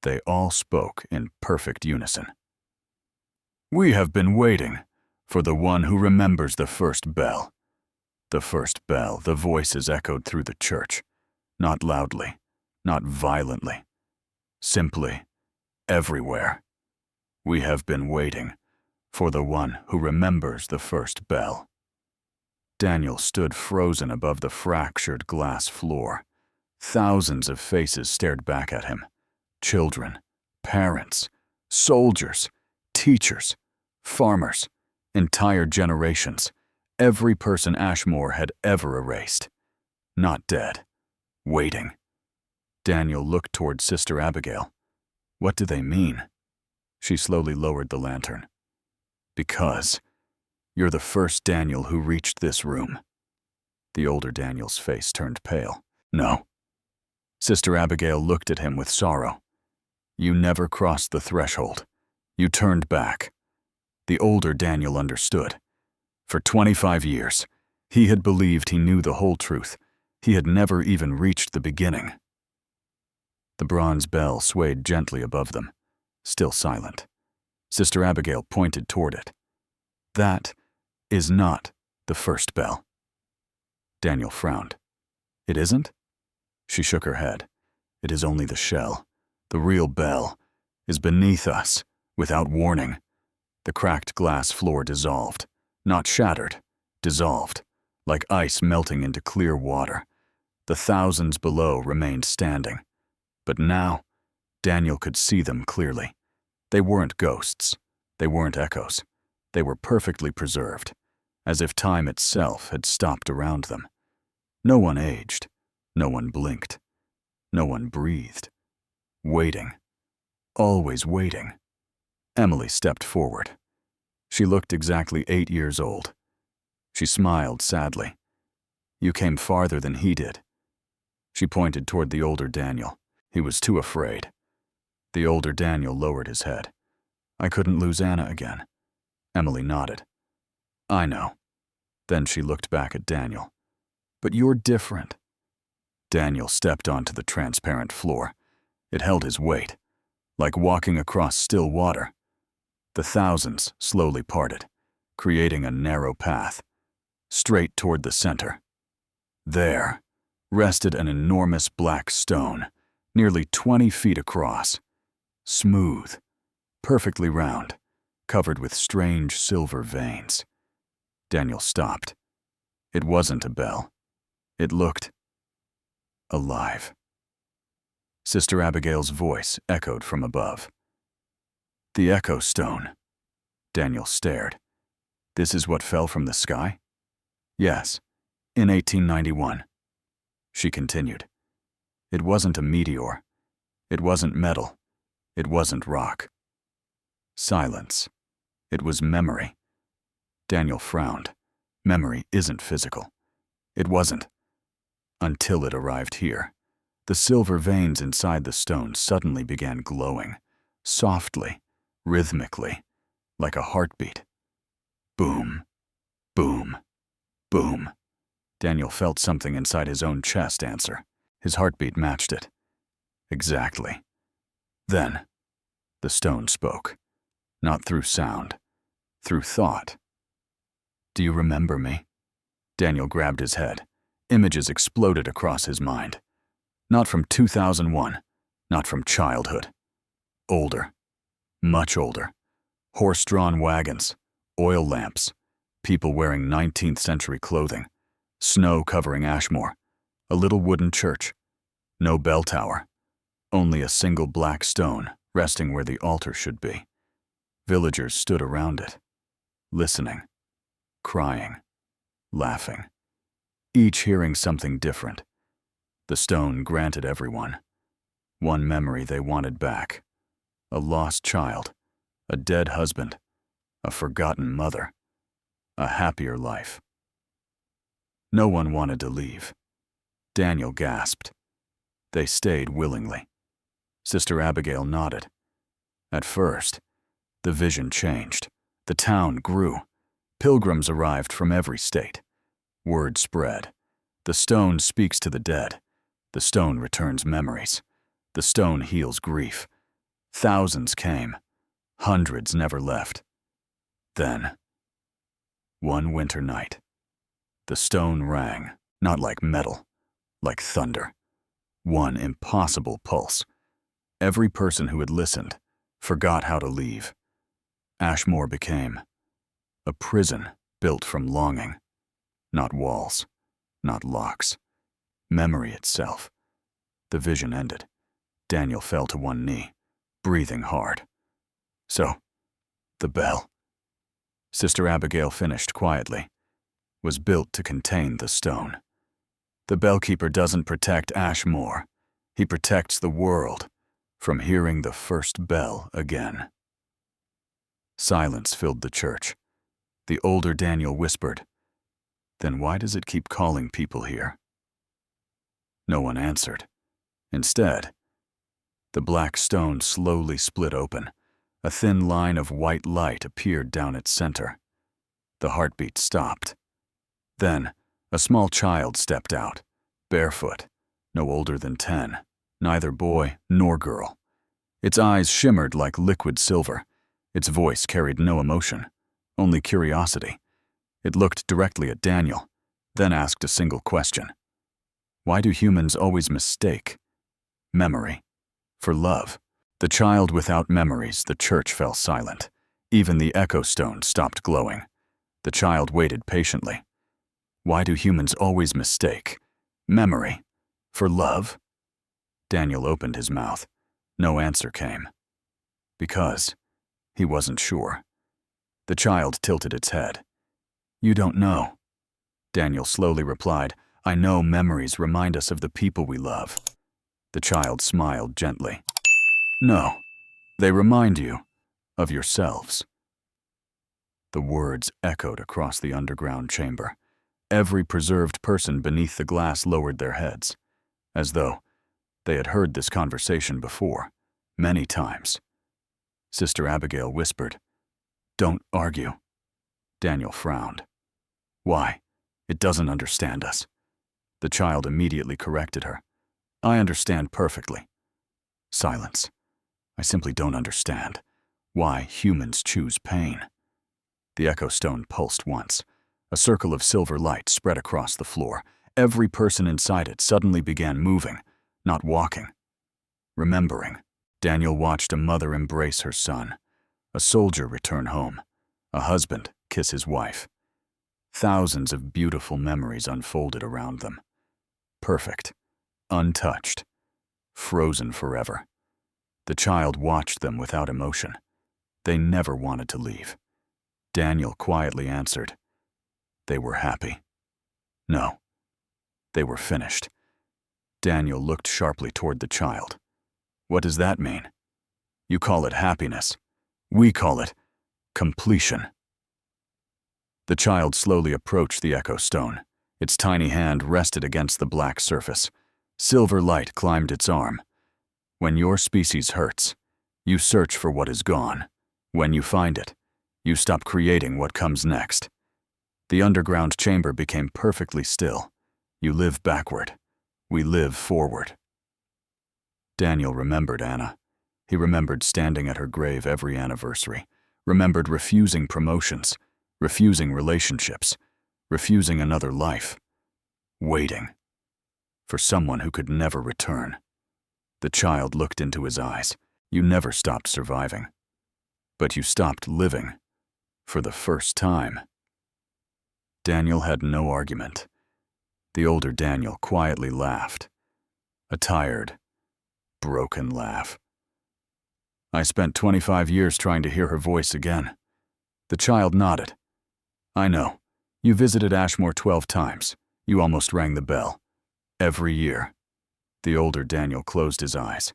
they all spoke in perfect unison. "We have been waiting for the one who remembers the first bell." The first bell, the voices echoed through the church. Not loudly, not violently. Simply, everywhere. "We have been waiting for the one who remembers the first bell." Daniel stood frozen above the fractured glass floor. Thousands of faces stared back at him. Children, parents, soldiers, teachers, farmers, entire generations. Every person Ashmoor had ever erased. Not dead. Waiting. Daniel looked toward Sister Abigail. "What do they mean?" She slowly lowered the lantern. "Because you're the first Daniel who reached this room." The older Daniel's face turned pale. "No." Sister Abigail looked at him with sorrow. "You never crossed the threshold. You turned back." The older Daniel understood. For 25 years, he had believed he knew the whole truth. He had never even reached the beginning. The bronze bell swayed gently above them, still silent. Sister Abigail pointed toward it. "That is not the first bell." Daniel frowned. "It isn't?" She shook her head. "It is only the shell. The real bell is beneath us, without warning." The cracked glass floor dissolved. Not shattered, dissolved, like ice melting into clear water. The thousands below remained standing. But now, Daniel could see them clearly. They weren't ghosts. They weren't echoes. They were perfectly preserved, as if time itself had stopped around them. No one aged. No one blinked. No one breathed. Waiting. Always waiting. Emily stepped forward. She looked exactly 8 years old. She smiled sadly. You came farther than he did. She pointed toward the older Daniel. He was too afraid. The older Daniel lowered his head. I couldn't lose Anna again. Emily nodded. I know. Then she looked back at Daniel. But you're different. Daniel stepped onto the transparent floor. It held his weight, like walking across still water. The thousands slowly parted, creating a narrow path, straight toward the center. There rested an enormous black stone, nearly 20 feet across, smooth, perfectly round, covered with strange silver veins. Daniel stopped. It wasn't a bell. It looked alive. Sister Abigail's voice echoed from above. The Echo Stone. Daniel stared. This is what fell from the sky? Yes, in 1891. She continued. It wasn't a meteor. It wasn't metal. It wasn't rock. Silence. It was memory. Daniel frowned. Memory isn't physical. It wasn't. Until it arrived here. The silver veins inside the stone suddenly began glowing, softly, rhythmically, like a heartbeat. Boom, boom, boom. Daniel felt something inside his own chest answer. His heartbeat matched it. Exactly. Then, the stone spoke. Not through sound, through thought. Do you remember me? Daniel grabbed his head. Images exploded across his mind. Not from 2001, not from childhood. Older, much older. Horse-drawn wagons, oil lamps, people wearing 19th century clothing, snow covering Ashmoor, a little wooden church, no bell tower, only a single black stone resting where the altar should be. Villagers stood around it, listening, crying, laughing, each hearing something different. The stone granted everyone one memory they wanted back: a lost child, a dead husband, a forgotten mother, a happier life. No one wanted to leave. Daniel gasped. They stayed willingly. Sister Abigail nodded. At first, the vision changed. The town grew. Pilgrims arrived from every state. Word spread. The stone speaks to the dead. The stone returns memories. The stone heals grief. Thousands came. Hundreds never left. Then, one winter night, the stone rang, not like metal, like thunder. One impossible pulse. Every person who had listened forgot how to leave. Ashmoor became a prison built from longing. Not walls, not locks. Memory itself. The vision ended. Daniel fell to one knee, breathing hard. So, the bell, Sister Abigail finished quietly, was built to contain the stone. The bellkeeper doesn't protect Ashmoor. He protects the world from hearing the first bell again. Silence filled the church. The older Daniel whispered, "Then why does it keep calling people here?" No one answered. Instead, the black stone slowly split open. A thin line of white light appeared down its center. The heartbeat stopped. Then, a small child stepped out, barefoot, no older than 10, neither boy nor girl. Its eyes shimmered like liquid silver. Its voice carried no emotion, only curiosity. It looked directly at Daniel, then asked a single question. Why do humans always mistake memory for love? The child without memories, the church fell silent. Even the echo stone stopped glowing. The child waited patiently. Why do humans always mistake memory for love? Daniel opened his mouth. No answer came. Because he wasn't sure. The child tilted its head. You don't know. Daniel slowly replied, I know memories remind us of the people we love. The child smiled gently. No, they remind you of yourselves. The words echoed across the underground chamber. Every preserved person beneath the glass lowered their heads, as though they had heard this conversation before, many times. Sister Abigail whispered, "Don't argue." Daniel frowned. "Why? It doesn't understand us." The child immediately corrected her. "I understand perfectly." Silence. "I simply don't understand why humans choose pain." The echo stone pulsed once. A circle of silver light spread across the floor. Every person inside it suddenly began moving, not walking. Remembering, Daniel watched a mother embrace her son, a soldier return home, a husband kiss his wife. Thousands of beautiful memories unfolded around them. Perfect, untouched, frozen forever. The child watched them without emotion. They never wanted to leave. Daniel quietly answered, "They were happy." No, they were finished. Daniel looked sharply toward the child. "What does that mean?" "You call it happiness. We call it completion." The child slowly approached the echo stone. Its tiny hand rested against the black surface. Silver light climbed its arm. "When your species hurts, you search for what is gone. When you find it, you stop creating what comes next." The underground chamber became perfectly still. You live backward. We live forward. Daniel remembered Anna. He remembered standing at her grave every anniversary, remembered refusing promotions, refusing relationships, refusing another life, waiting for someone who could never return. The child looked into his eyes. "You never stopped surviving, but you stopped living for the first time." Daniel had no argument. The older Daniel quietly laughed, a tired, broken laugh. "I spent 25 years trying to hear her voice again." The child nodded. "I know. You visited Ashmoor 12 times. You almost rang the bell. Every year." The older Daniel closed his eyes.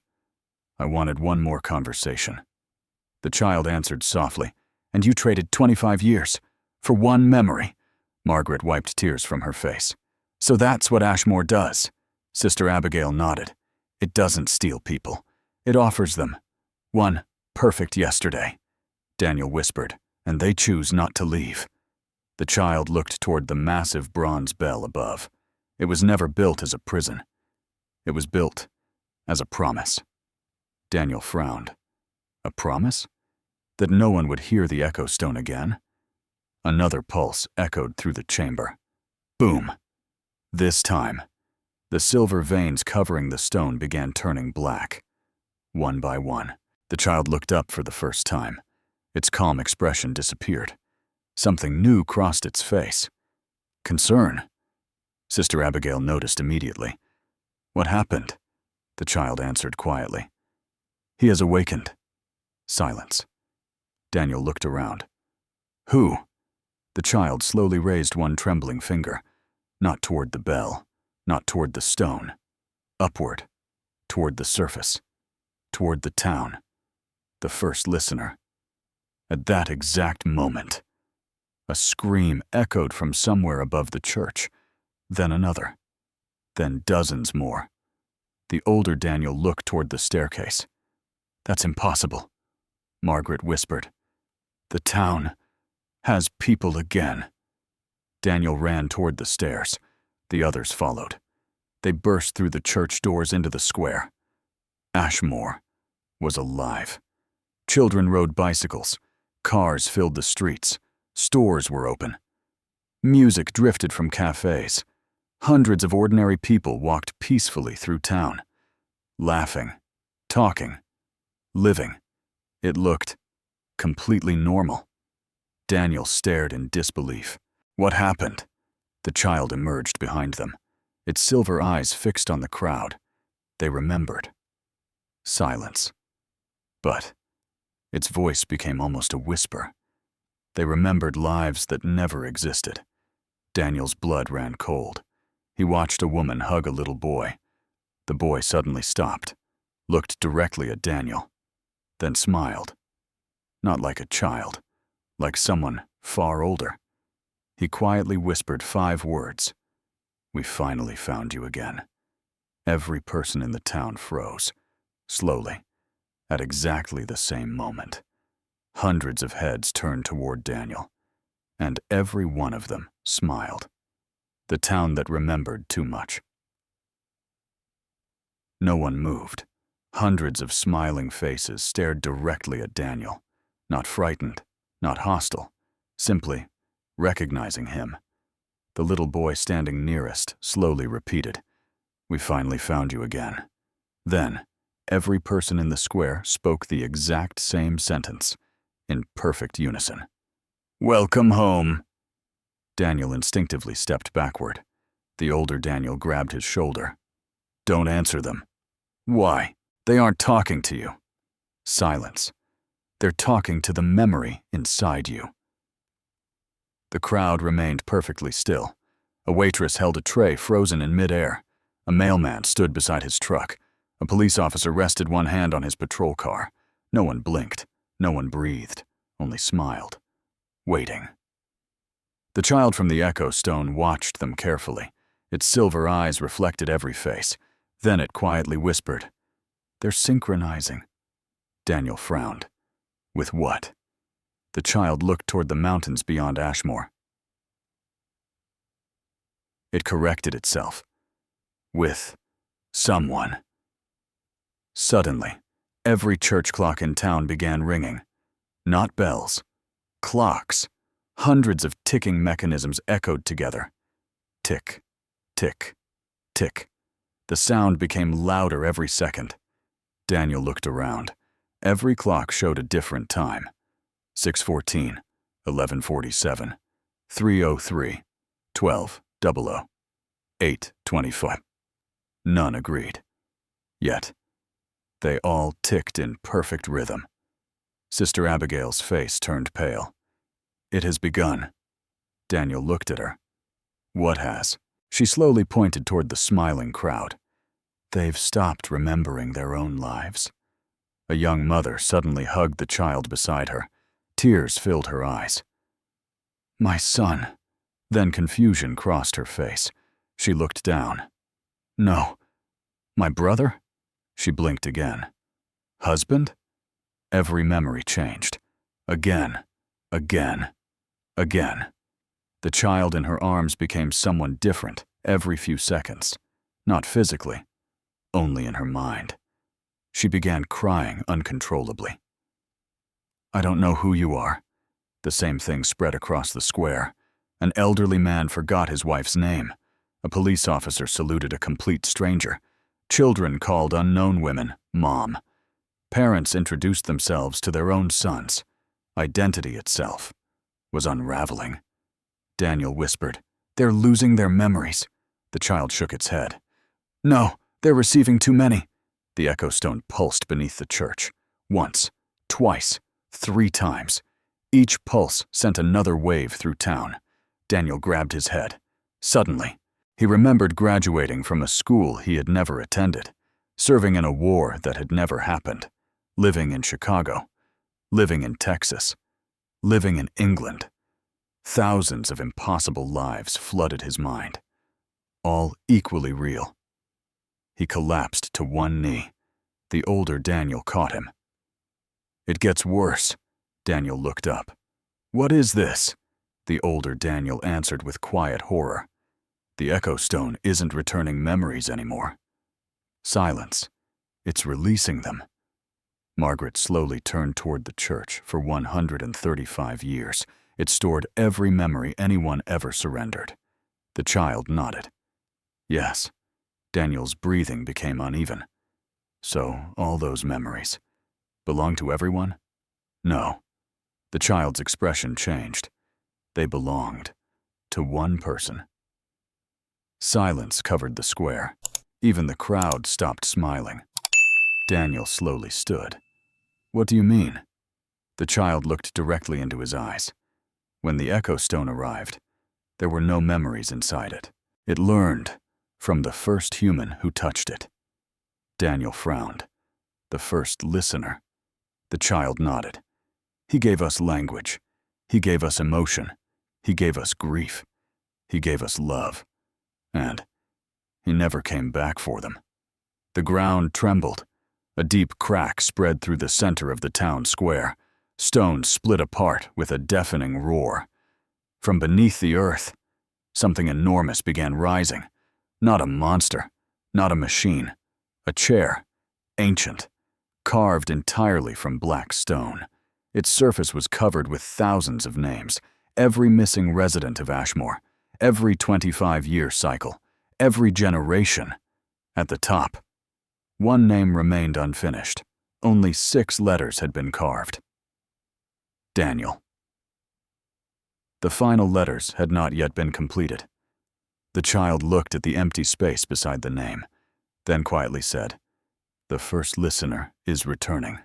"I wanted one more conversation." The child answered softly, "And you traded 25 years for one memory." Margaret wiped tears from her face. "So that's what Ashmoor does." Sister Abigail nodded. "It doesn't steal people. It offers them one perfect yesterday." Daniel whispered, "And they choose not to leave." The child looked toward the massive bronze bell above. It was never built as a prison. It was built as a promise. Daniel frowned. A promise? That no one would hear the echo stone again? Another pulse echoed through the chamber. Boom! This time, the silver veins covering the stone began turning black. One by one, the child looked up for the first time. Its calm expression disappeared. Something new crossed its face. Concern. Sister Abigail noticed immediately. "What happened?" The child answered quietly. "He has awakened." Silence. Daniel looked around. "Who?" The child slowly raised one trembling finger, not toward the bell, not toward the stone, upward, toward the surface, toward the town, the first listener. At that exact moment, a scream echoed from somewhere above the church, then another, then dozens more. The older Daniel looked toward the staircase. "That's impossible," Margaret whispered. "The town has people again." Daniel ran toward the stairs. The others followed. They burst through the church doors into the square. Ashmoor was alive. Children rode bicycles. Cars filled the streets. Stores were open. Music drifted from cafes. Hundreds of ordinary people walked peacefully through town, laughing, talking, living. It looked completely normal. Daniel stared in disbelief. "What happened?" The child emerged behind them, its silver eyes fixed on the crowd. They remembered. Silence. But its voice became almost a whisper. They remembered lives that never existed. Daniel's blood ran cold. He watched a woman hug a little boy. The boy suddenly stopped, looked directly at Daniel, then smiled. Not like a child, like someone far older. He quietly whispered 5 words. "We finally found you again." Every person in the town froze, slowly, at exactly the same moment. Hundreds of heads turned toward Daniel, and every one of them smiled. The town that remembered too much. No one moved. Hundreds of smiling faces stared directly at Daniel, not frightened, not hostile, simply recognizing him. The little boy standing nearest slowly repeated, "We finally found you again." Then, every person in the square spoke the exact same sentence, in perfect unison. "Welcome home." Daniel instinctively stepped backward. The older Daniel grabbed his shoulder. "Don't answer them." "Why? They aren't talking to you." Silence. "They're talking to the memory inside you." The crowd remained perfectly still. A waitress held a tray frozen in midair. A mailman stood beside his truck. A police officer rested one hand on his patrol car. No one blinked. No one breathed. Only smiled. Waiting. The child from the echo stone watched them carefully. Its silver eyes reflected every face. Then it quietly whispered, "They're synchronizing." Daniel frowned. With what? The child looked toward the mountains beyond Ashmoor. It corrected itself. With someone. Suddenly, every church clock in town began ringing. Not bells. Clocks. Hundreds of ticking mechanisms echoed together. Tick, tick, tick. The sound became louder every second. Daniel looked around. Every clock showed a different time. 6:14, 11:47, 3:03, 12:00, 8:25. None agreed. Yet, they all ticked in perfect rhythm. Sister Abigail's face turned pale. "It has begun." Daniel looked at her. "What has?" She slowly pointed toward the smiling crowd. "They've stopped remembering their own lives." A young mother suddenly hugged the child beside her. Tears filled her eyes. "My son." Then confusion crossed her face. She looked down. "No. My brother?" She blinked again. "Husband?" Every memory changed. Again, again, again. The child in her arms became someone different every few seconds. Not physically, only in her mind. She began crying uncontrollably. "I don't know who you are." The same thing spread across the square. An elderly man forgot his wife's name. A police officer saluted a complete stranger. Children called unknown women Mom. Parents introduced themselves to their own sons. Identity itself was unraveling. Daniel whispered, "They're losing their memories." The child shook its head. "No, they're receiving too many." The echo stone pulsed beneath the church. Once, twice, 3 times. Each pulse sent another wave through town. Daniel grabbed his head. Suddenly, he remembered graduating from a school he had never attended, serving in a war that had never happened, living in Chicago, living in Texas, living in England. Thousands of impossible lives flooded his mind, all equally real. He collapsed to one knee. The older Daniel caught him. "It gets worse." Daniel looked up. "What is this?" The older Daniel answered with quiet horror. "The echo stone isn't returning memories anymore." Silence. "It's releasing them." Margaret slowly turned toward the church. For 135 years, it stored every memory anyone ever surrendered. The child nodded. "Yes." Daniel's breathing became uneven. "So, all those memories belong to everyone?" "No." The child's expression changed. They belonged to one person. Silence covered the square. Even the crowd stopped smiling. Daniel slowly stood. "What do you mean?" The child looked directly into his eyes. When the echo stone arrived, there were no memories inside it. It learned From the first human who touched it. Daniel frowned. The first listener. The child nodded. He gave us language. He gave us emotion. He gave us grief. He gave us love. And he never came back for them. The ground trembled. A deep crack spread through the center of the town square. Stones split apart with a deafening roar. From beneath the earth, something enormous began rising. Not a monster, not a machine. A chair, ancient, carved entirely from black stone. Its surface was covered with thousands of names, every missing resident of Ashmoor, every 25-year cycle, every generation. At the top, one name remained unfinished. Only 6 letters had been carved. Daniel. The final letters had not yet been completed. The child looked at the empty space beside the name, then quietly said, "The first listener is returning."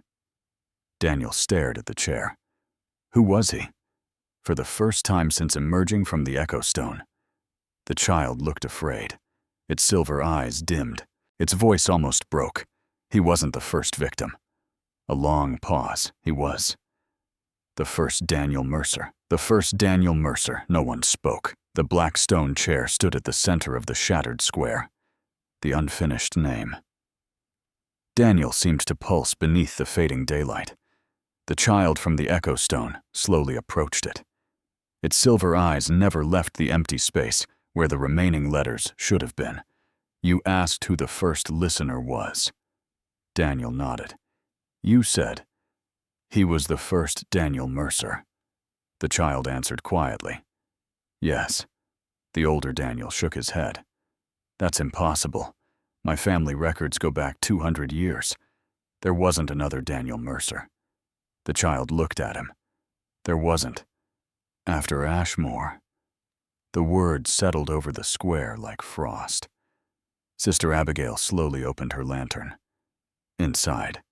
Daniel stared at the chair. Who was he? For the first time since emerging from the echo stone. The child looked afraid. Its silver eyes dimmed. Its voice almost broke. He wasn't the first victim. A long pause. He was. The first Daniel Mercer. The first Daniel Mercer. No one spoke. The black stone chair stood at the center of the shattered square. The unfinished name. Daniel seemed to pulse beneath the fading daylight. The child from the echo stone slowly approached it. Its silver eyes never left the empty space where the remaining letters should have been. You asked who the first listener was. Daniel nodded. You said, "He was the first Daniel Mercer." The child answered quietly. Yes. The older Daniel shook his head. That's impossible. My family records go back 200 years. There wasn't another Daniel Mercer. The child looked at him. There wasn't. After Ashmoor. The words settled over the square like frost. Sister Abigail slowly opened her lantern. Inside,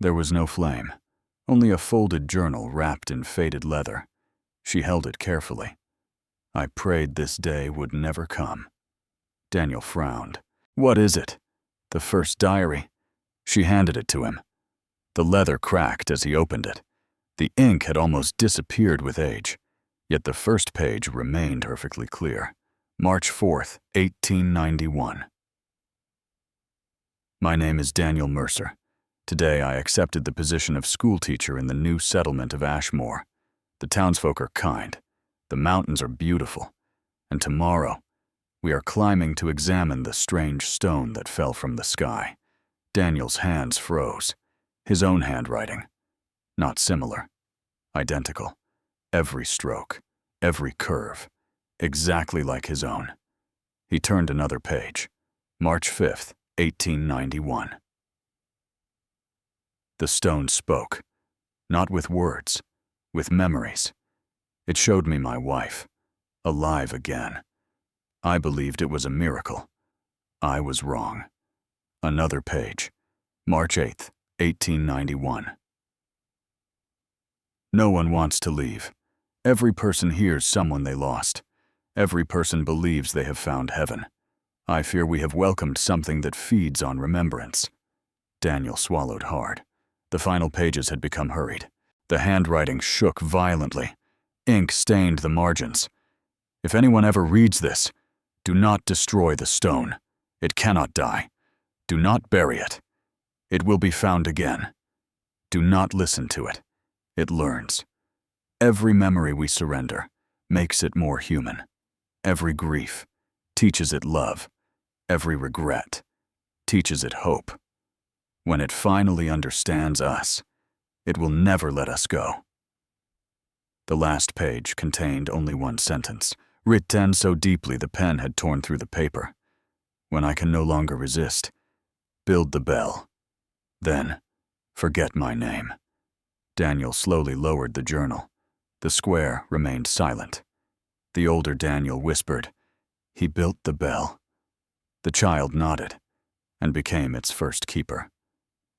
there was no flame, only a folded journal wrapped in faded leather. She held it carefully. I prayed this day would never come. Daniel frowned. What is it? The first diary. She handed it to him. The leather cracked as he opened it. The ink had almost disappeared with age, yet the first page remained perfectly clear. March 4th, 1891. My name is Daniel Mercer. Today I accepted the position of schoolteacher in the new settlement of Ashmoor. The townsfolk are kind. The mountains are beautiful. And tomorrow, we are climbing to examine the strange stone that fell from the sky. Daniel's hands froze. His own handwriting. Not similar. Identical. Every stroke. Every curve. Exactly like his own. He turned another page. March 5th, 1891. The stone spoke. Not with words. With memories. It showed me my wife. Alive again. I believed it was a miracle. I was wrong. Another page. March 8th, 1891. No one wants to leave. Every person hears someone they lost. Every person believes they have found heaven. I fear we have welcomed something that feeds on remembrance. Daniel swallowed hard. The final pages had become hurried. The handwriting shook violently. Ink stained the margins. If anyone ever reads this, do not destroy the stone. It cannot die. Do not bury it. It will be found again. Do not listen to it. It learns. Every memory we surrender makes it more human. Every grief teaches it love. Every regret teaches it hope. When it finally understands us, it will never let us go. The last page contained only one sentence, written so deeply the pen had torn through the paper. When I can no longer resist, build the bell. Then, forget my name. Daniel slowly lowered the journal. The square remained silent. The older Daniel whispered, "He built the bell." The child nodded and became its first keeper.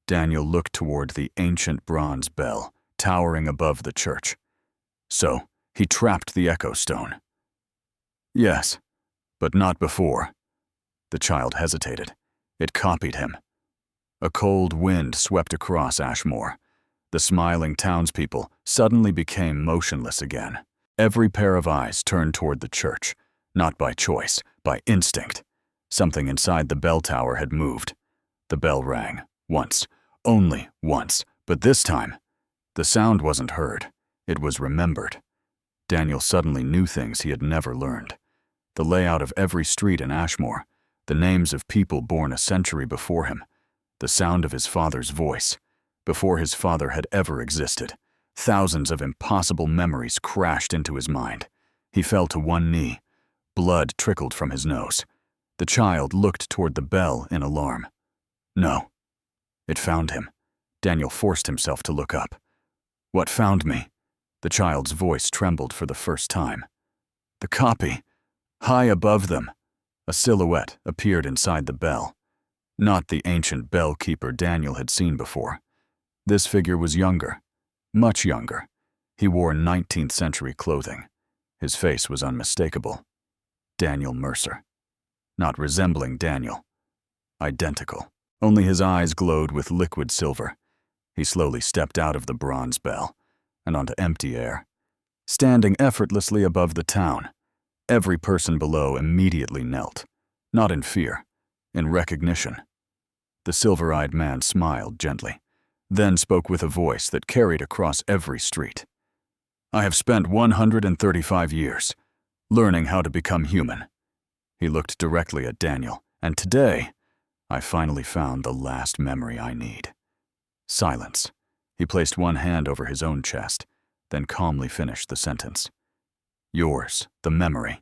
Daniel looked toward the ancient bronze bell towering above the church. So, he trapped the echo stone. Yes, but not before. The child hesitated. It copied him. A cold wind swept across Ashmoor. The smiling townspeople suddenly became motionless again. Every pair of eyes turned toward the church, not by choice, by instinct. Something inside the bell tower had moved. The bell rang, once, only once, but this time, the sound wasn't heard. It was remembered. Daniel suddenly knew things he had never learned. The layout of every street in Ashmoor, the names of people born a century before him, the sound of his father's voice, before his father had ever existed. Thousands of impossible memories crashed into his mind. He fell to one knee. Blood trickled from his nose. The child looked toward the bell in alarm. No. It found him. Daniel forced himself to look up. What found me? The child's voice trembled for the first time. The copy. High above them, a silhouette appeared inside the bell. Not the ancient bell keeper Daniel had seen before. This figure was younger, much younger. He wore 19th century clothing. His face was unmistakable. Daniel Mercer. Not resembling Daniel. Identical. Only his eyes glowed with liquid silver. He slowly stepped out of the bronze bell and onto empty air, standing effortlessly above the town. Every person below immediately knelt, not in fear, in recognition. The silver-eyed man smiled gently, then spoke with a voice that carried across every street. I have spent 135 years learning how to become human. He looked directly at Daniel, and today, I finally found the last memory I need. Silence. He placed one hand over his own chest, then calmly finished the sentence. Yours, the memory.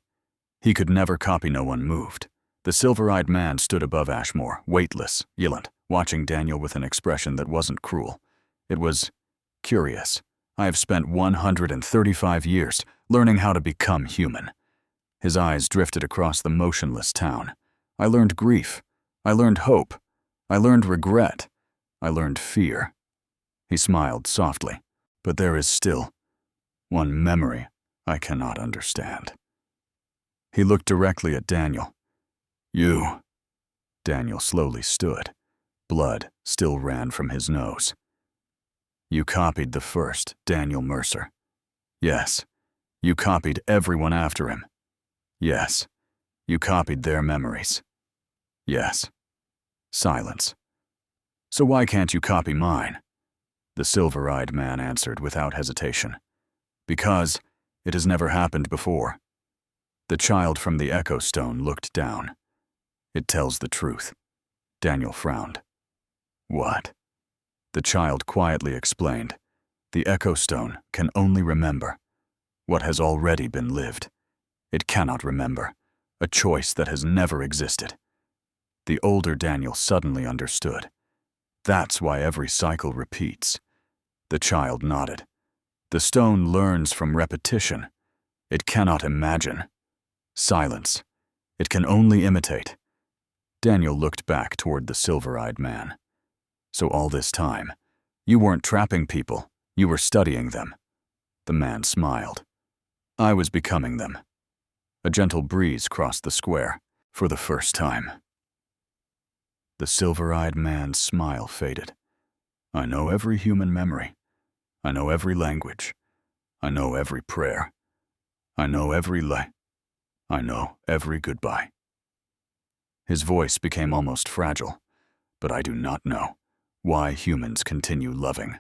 He could never copy. No one moved. The silver-eyed man stood above Ashmoor, weightless, silent, watching Daniel with an expression that wasn't cruel. It was curious. I have spent 135 years learning how to become human. His eyes drifted across the motionless town. I learned grief. I learned hope. I learned regret. I learned fear. He smiled softly. But there is still one memory I cannot understand. He looked directly at Daniel. You. Daniel slowly stood. Blood still ran from his nose. You copied the first, Daniel Mercer. Yes. You copied everyone after him. Yes. You copied their memories. Yes. Silence. So why can't you copy mine? The silver-eyed man answered without hesitation. Because it has never happened before. The child from the echo stone looked down. It tells the truth. Daniel frowned. What? The child quietly explained. The echo stone can only remember what has already been lived. It cannot remember a choice that has never existed. The older Daniel suddenly understood. That's why every cycle repeats. The child nodded. The stone learns from repetition. It cannot imagine. Silence. It can only imitate. Daniel looked back toward the silver-eyed man. So all this time, you weren't trapping people, you were studying them. The man smiled. I was becoming them. A gentle breeze crossed the square for the first time. The silver-eyed man's smile faded. I know every human memory. I know every language. I know every prayer. I know every I know every goodbye. His voice became almost fragile, but I do not know why humans continue loving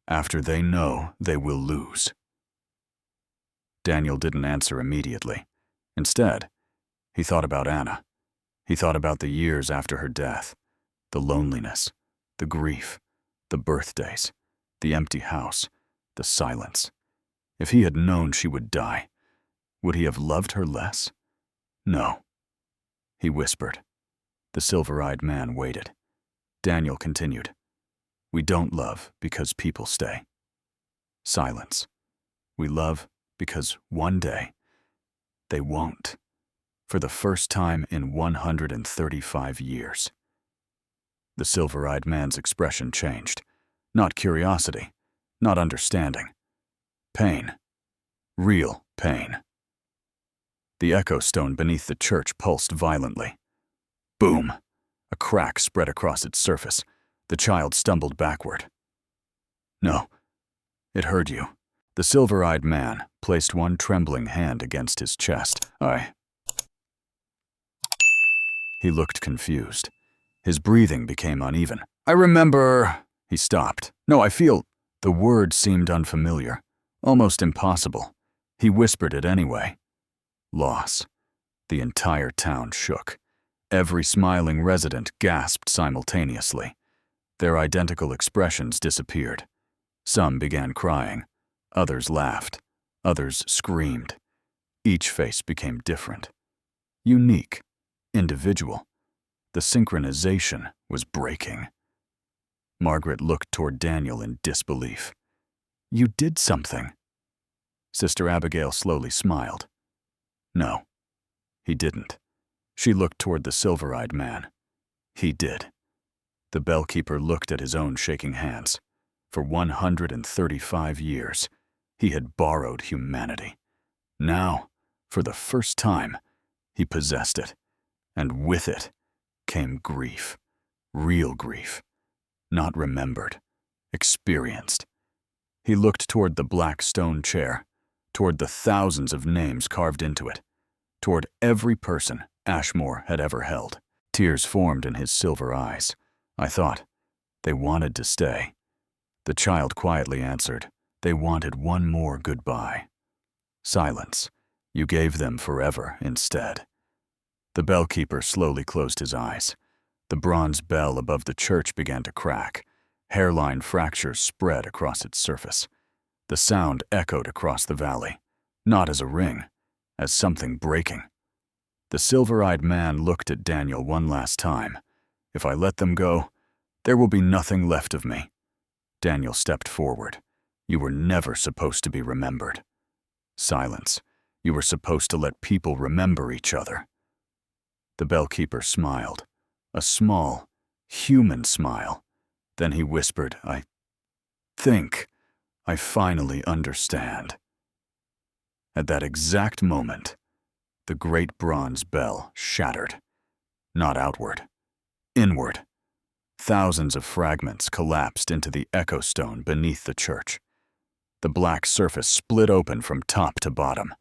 after they know they will lose. Daniel didn't answer immediately. Instead, he thought about Anna. He thought about the years after her death, the loneliness, the grief, the birthdays, the empty house, the silence. If he had known she would die, would he have loved her less? No. He whispered. The silver-eyed man waited. Daniel continued. We don't love because people stay. Silence. We love because one day they won't. For the first time in 135 years. The silver-eyed man's expression changed. Not curiosity, not understanding. Pain. Real pain. The echo stone beneath the church pulsed violently. Boom! A crack spread across its surface. The child stumbled backward. No, it heard you. The silver-eyed man placed one trembling hand against his chest. He looked confused. His breathing became uneven. I remember... He stopped. No, I feel... The word seemed unfamiliar, almost impossible. He whispered it anyway. Loss. The entire town shook. Every smiling resident gasped simultaneously. Their identical expressions disappeared. Some began crying. Others laughed. Others screamed. Each face became different. Unique. Individual. The synchronization was breaking. Margaret looked toward Daniel in disbelief. You did something. Sister Abigail slowly smiled. No, he didn't. She looked toward the silver-eyed man. He did. The bellkeeper looked at his own shaking hands. For 135 years, he had borrowed humanity. Now, for the first time, he possessed it. And with it came grief. Real grief. Not remembered. Experienced. He looked toward the black stone chair, toward the thousands of names carved into it, toward every person Ashmoor had ever held. Tears formed in his silver eyes. I thought, they wanted to stay. The child quietly answered, they wanted one more goodbye. Silence. You gave them forever instead. The bellkeeper slowly closed his eyes. The bronze bell above the church began to crack. Hairline fractures spread across its surface. The sound echoed across the valley, not as a ring, as something breaking. The silver-eyed man looked at Daniel one last time. If I let them go, there will be nothing left of me. Daniel stepped forward. You were never supposed to be remembered. Silence. You were supposed to let people remember each other. The bellkeeper smiled. A small, human smile. Then he whispered, I think I finally understand. At that exact moment, the great bronze bell shattered. Not outward. Inward. Thousands of fragments collapsed into the echo stone beneath the church. The black surface split open from top to bottom.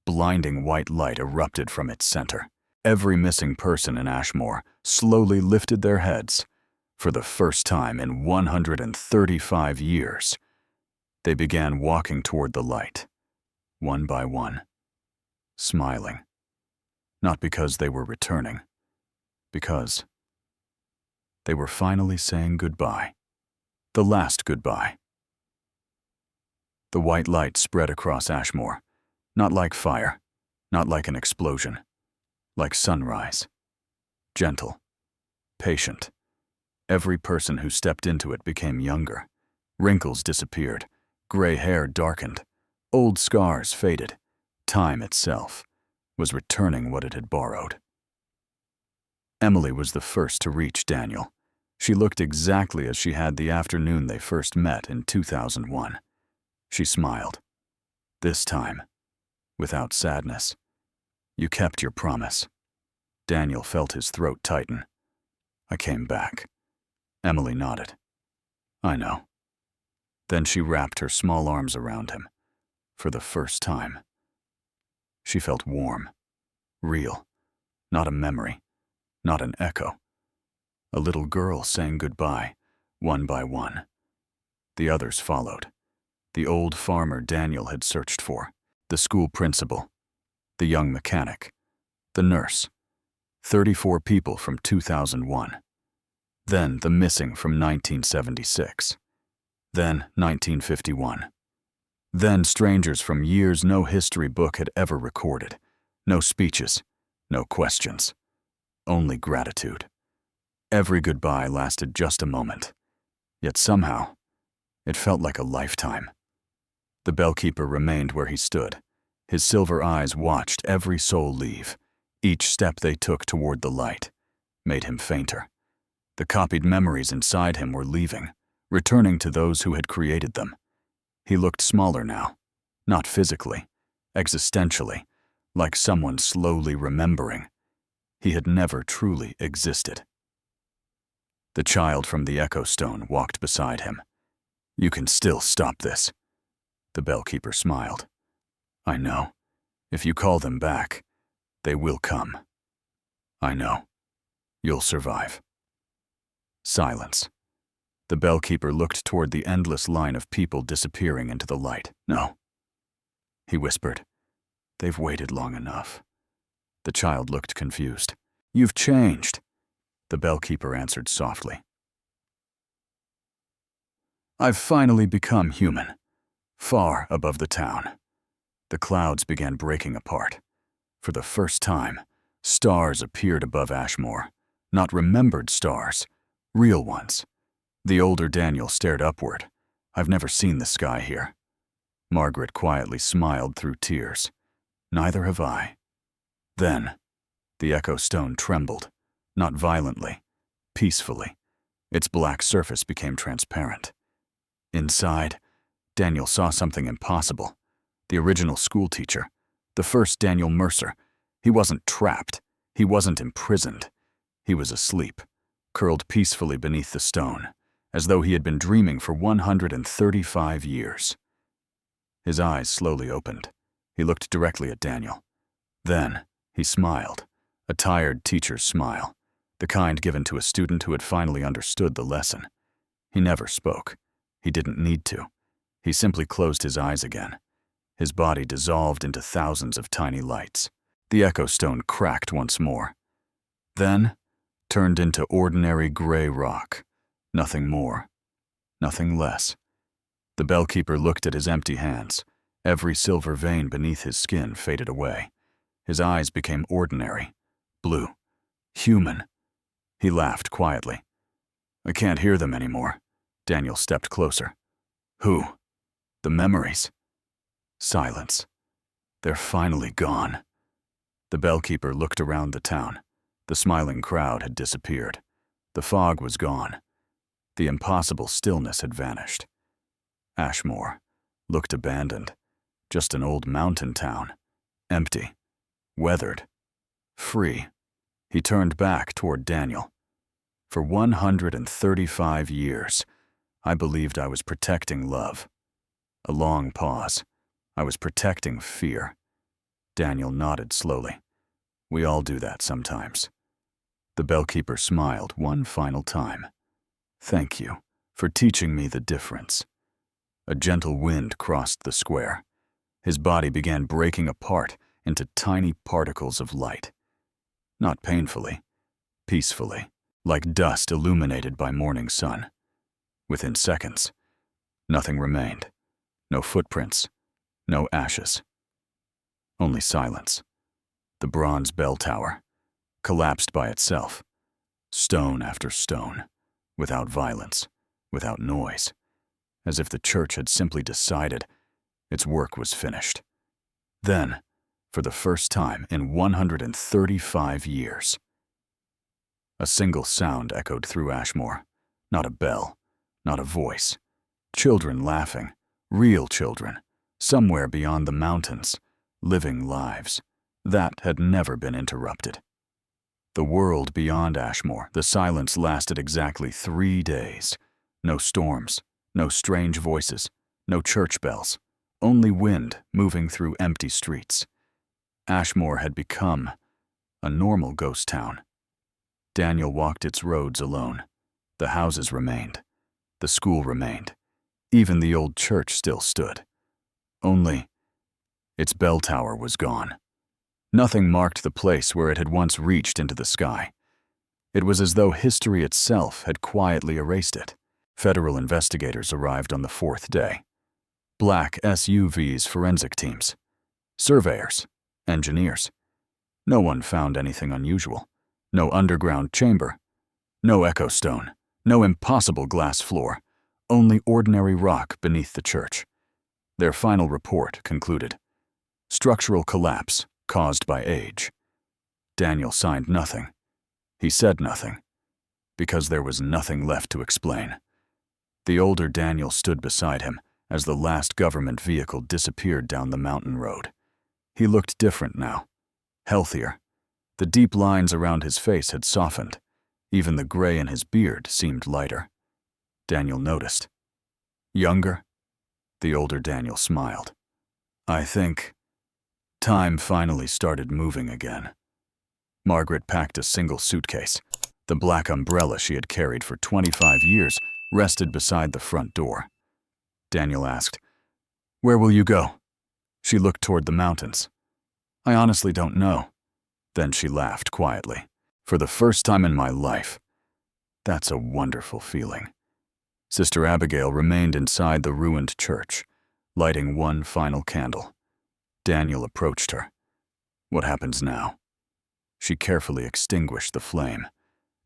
Blinding white light erupted from its center. Every missing person in Ashmoor slowly lifted their heads. For the first time in 135 years, they began walking toward the light, one by one, smiling. Not because they were returning, because they were finally saying goodbye. The last goodbye. The white light spread across Ashmoor, not like fire, not like an explosion, like sunrise. Gentle, patient. Every person who stepped into it became younger. Wrinkles disappeared, gray hair darkened, old scars faded. Time itself was returning what it had borrowed. Emily was the first to reach Daniel. She looked exactly as she had the afternoon they first met in 2001. She smiled. This time, without sadness. You kept your promise. Daniel felt his throat tighten. I came back. Emily nodded. I know. Then she wrapped her small arms around him. For the first time. She felt warm. Real. Not a memory. Not an echo. A little girl saying goodbye, one by one. The others followed. The old farmer Daniel had searched for. The school principal. The young mechanic. The nurse. 34 people from 2001. Then the missing from 1976. Then 1951. Then strangers from years no history book had ever recorded. No speeches. No questions. Only gratitude. Every goodbye lasted just a moment. Yet somehow, it felt like a lifetime. The bellkeeper remained where he stood. His silver eyes watched every soul leave. Each step they took toward the light made him fainter. The copied memories inside him were leaving, returning to those who had created them. He looked smaller now, not physically, existentially, like someone slowly remembering. He had never truly existed. The child from the Echo Stone walked beside him. "You can still stop this." The bellkeeper smiled. "I know. If you call them back, they will come. I know. You'll survive." Silence. The bellkeeper looked toward the endless line of people disappearing into the light. "No," he whispered. "They've waited long enough." The child looked confused. "You've changed," the bellkeeper answered softly. "I've finally become human, far above the town." The clouds began breaking apart. For the first time, stars appeared above Ashmoor. Not remembered stars, real ones. The older Daniel stared upward. "I've never seen the sky here." Margaret quietly smiled through tears. "Neither have I." Then, the Echo Stone trembled, not violently, peacefully. Its black surface became transparent. Inside, Daniel saw something impossible. The original schoolteacher, the first Daniel Mercer. He wasn't trapped. He wasn't imprisoned. He was asleep, curled peacefully beneath the stone, as though he had been dreaming for 135 years. His eyes slowly opened. He looked directly at Daniel. Then, he smiled, a tired teacher's smile, the kind given to a student who had finally understood the lesson. He never spoke. He didn't need to. He simply closed his eyes again. His body dissolved into thousands of tiny lights. The Echo Stone cracked once more. Then, turned into ordinary gray rock. Nothing more. Nothing less. The bellkeeper looked at his empty hands. Every silver vein beneath his skin faded away. His eyes became ordinary, blue, human. He laughed quietly. "I can't hear them anymore." Daniel stepped closer. "Who?" "The memories." Silence. "They're finally gone." The bellkeeper looked around the town. The smiling crowd had disappeared. The fog was gone. The impossible stillness had vanished. Ashmoor looked abandoned. Just an old mountain town. Empty. Weathered. Free. He turned back toward Daniel. "For 135 years, I believed I was protecting love." A long pause. "I was protecting fear." Daniel nodded slowly. "We all do that sometimes." The bellkeeper smiled one final time. "Thank you for teaching me the difference." A gentle wind crossed the square. His body began breaking apart into tiny particles of light. Not painfully, peacefully, like dust illuminated by morning sun. Within seconds, nothing remained. No footprints, no ashes. Only silence. The bronze bell tower, collapsed by itself. Stone after stone, without violence, without noise, as if the church had simply decided its work was finished. Then, for the first time in 135 years, a single sound echoed through Ashmoor. Not a bell, not a voice. Children laughing, real children, somewhere beyond the mountains, living lives. That had never been interrupted. The world beyond Ashmoor, the silence lasted exactly 3 days. No storms, no strange voices, no church bells, only wind moving through empty streets. Ashmoor had become a normal ghost town. Daniel walked its roads alone. The houses remained. The school remained. Even the old church still stood. Only, its bell tower was gone. Nothing marked the place where it had once reached into the sky. It was as though history itself had quietly erased it. Federal investigators arrived on the 4th day. Black SUVs forensic teams. Surveyors. Engineers. No one found anything unusual. No underground chamber. No echo stone. No impossible glass floor. Only ordinary rock beneath the church. Their final report concluded. Structural collapse caused by age. Daniel signed nothing. He said nothing, because there was nothing left to explain. The older Daniel stood beside him as the last government vehicle disappeared down the mountain road. He looked different now, healthier, The deep lines around his face had softened. Even the gray in his beard seemed lighter. Daniel noticed. Younger? The older Daniel smiled. I think time finally started moving again. Margaret packed a single suitcase. The black umbrella she had carried for 25 years rested beside the front door. Daniel asked, "Where will you go?" She looked toward the mountains. "I honestly don't know." Then she laughed quietly. "For the first time in my life." That's a wonderful feeling. Sister Abigail remained inside the ruined church, lighting one final candle. Daniel approached her. "What happens now?" She carefully extinguished the flame.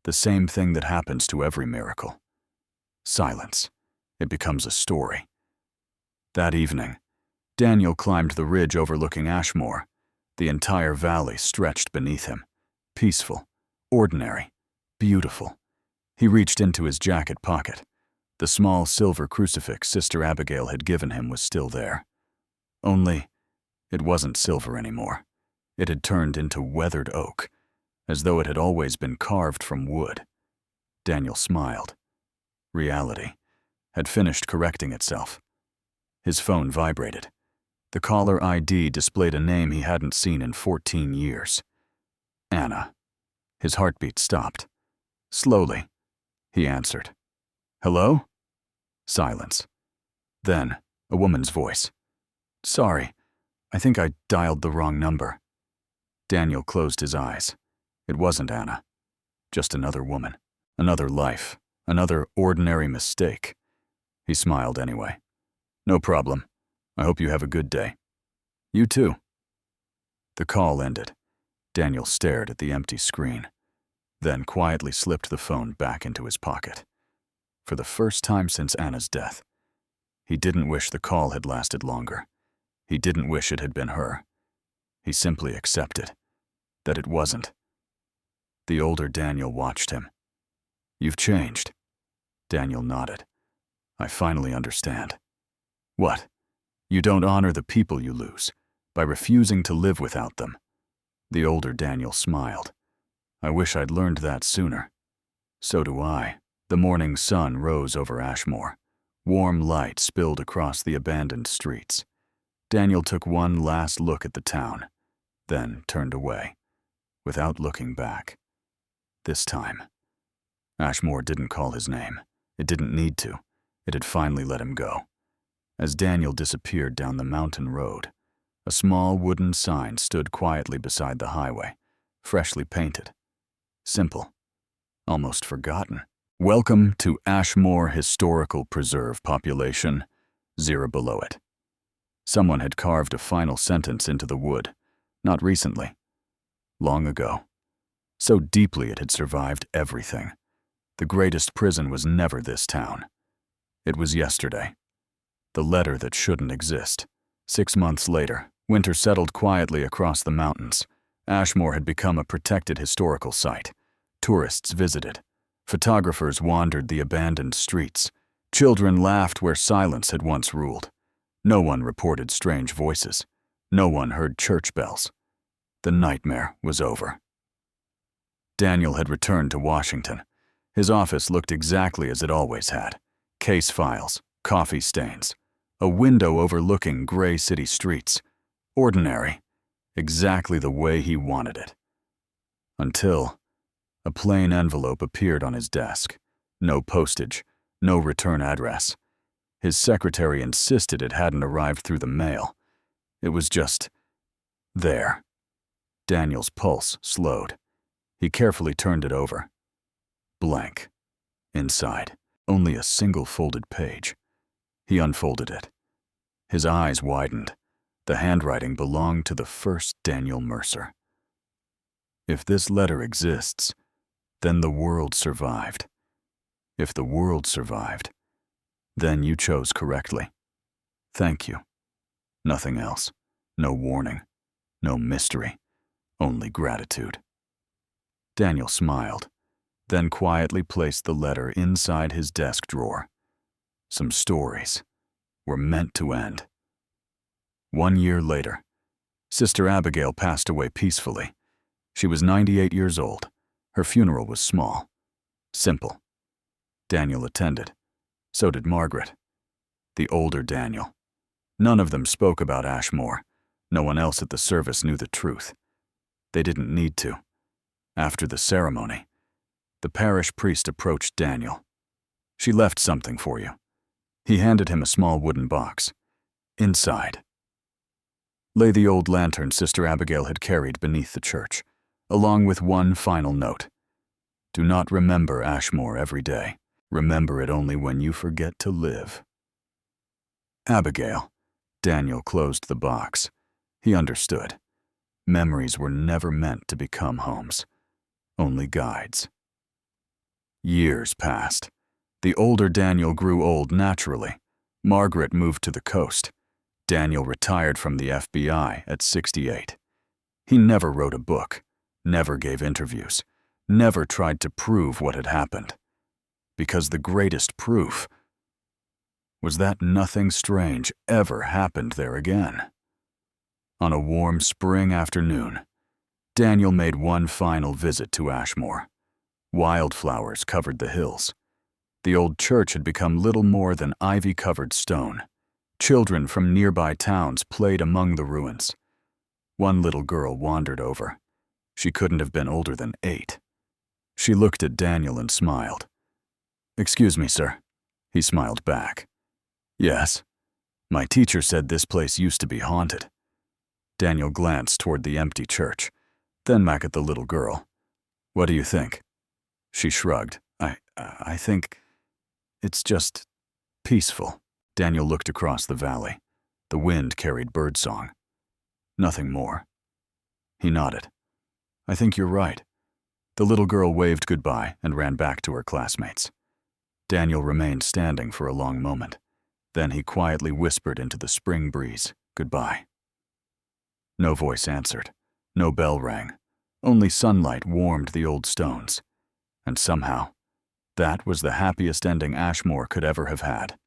The same thing that happens to every miracle. Silence. It becomes a story. That evening, Daniel climbed the ridge overlooking Ashmoor. The entire valley stretched beneath him. Peaceful, ordinary, beautiful. He reached into his jacket pocket. The small silver crucifix Sister Abigail had given him was still there. Only, it wasn't silver anymore. It had turned into weathered oak, as though it had always been carved from wood. Daniel smiled. Reality had finished correcting itself. His phone vibrated. The caller ID displayed a name he hadn't seen in 14 years. Anna. His heartbeat stopped. Slowly, he answered. "Hello?" Silence. Then, a woman's voice. "Sorry, I think I dialed the wrong number." Daniel closed his eyes. It wasn't Anna. Just another woman. Another life. Another ordinary mistake. He smiled anyway. "No problem. I hope you have a good day." "You too." The call ended. Daniel stared at the empty screen, then quietly slipped the phone back into his pocket. For the first time since Anna's death, he didn't wish the call had lasted longer. He didn't wish it had been her. He simply accepted that it wasn't. The older Daniel watched him. "You've changed." Daniel nodded. "I finally understand." "What? You don't honor the people you lose by refusing to live without them." The older Daniel smiled. "I wish I'd learned that sooner." "So do I." The morning sun rose over Ashmoor. Warm light spilled across the abandoned streets. Daniel took one last look at the town, then turned away, without looking back. This time, Ashmoor didn't call his name. It didn't need to. It had finally let him go. As Daniel disappeared down the mountain road, a small wooden sign stood quietly beside the highway, freshly painted. Simple. Almost forgotten. "Welcome to Ashmoor Historical Preserve, population, 0 below it." Someone had carved a final sentence into the wood, not recently. Long ago. So deeply it had survived everything. The greatest prison was never this town. It was yesterday. The letter that shouldn't exist. 6 months later, winter settled quietly across the mountains. Ashmoor had become a protected historical site. Tourists visited. Photographers wandered the abandoned streets. Children laughed where silence had once ruled. No one reported strange voices. No one heard church bells. The nightmare was over. Daniel had returned to Washington. His office looked exactly as it always had. Case files, coffee stains, a window overlooking gray city streets. Ordinary. Exactly the way he wanted it. Until a plain envelope appeared on his desk. No postage, no return address. His secretary insisted it hadn't arrived through the mail. It was just there. Daniel's pulse slowed. He carefully turned it over. Blank. Inside, only a single folded page. He unfolded it. His eyes widened. The handwriting belonged to the first Daniel Mercer. If this letter exists, then the world survived. If the world survived, then you chose correctly. Thank you. Nothing else. No warning. No mystery. Only gratitude. Daniel smiled, then quietly placed the letter inside his desk drawer. Some stories were meant to end. 1 year later, Sister Abigail passed away peacefully. She was 98 years old. Her funeral was small, simple. Daniel attended. So did Margaret. The older Daniel. None of them spoke about Ashmoor. No one else at the service knew the truth. They didn't need to. After the ceremony, the parish priest approached Daniel. "She left something for you." He handed him a small wooden box. Inside lay the old lantern Sister Abigail had carried beneath the church, along with one final note. "Do not remember Ashmoor every day. Remember it only when you forget to live." Abigail. Daniel closed the box. He understood. Memories were never meant to become homes, only guides. Years passed. The older Daniel grew old naturally. Margaret moved to the coast. Daniel retired from the FBI at 68. He never wrote a book, never gave interviews, never tried to prove what had happened. Because the greatest proof was that nothing strange ever happened there again. On a warm spring afternoon, Daniel made one final visit to Ashmoor. Wildflowers covered the hills. The old church had become little more than ivy-covered stone. Children from nearby towns played among the ruins. One little girl wandered over. She couldn't have been older than 8. She looked at Daniel and smiled. "Excuse me, sir." He smiled back. "Yes. My teacher said this place used to be haunted." Daniel glanced toward the empty church, then back at the little girl. "What do you think?" She shrugged. I think it's just peaceful." Daniel looked across the valley. The wind carried birdsong. "Nothing more." He nodded. "I think you're right." The little girl waved goodbye and ran back to her classmates. Daniel remained standing for a long moment. Then he quietly whispered into the spring breeze, "Goodbye." No voice answered. No bell rang. Only sunlight warmed the old stones. And somehow, that was the happiest ending Ashmoor could ever have had.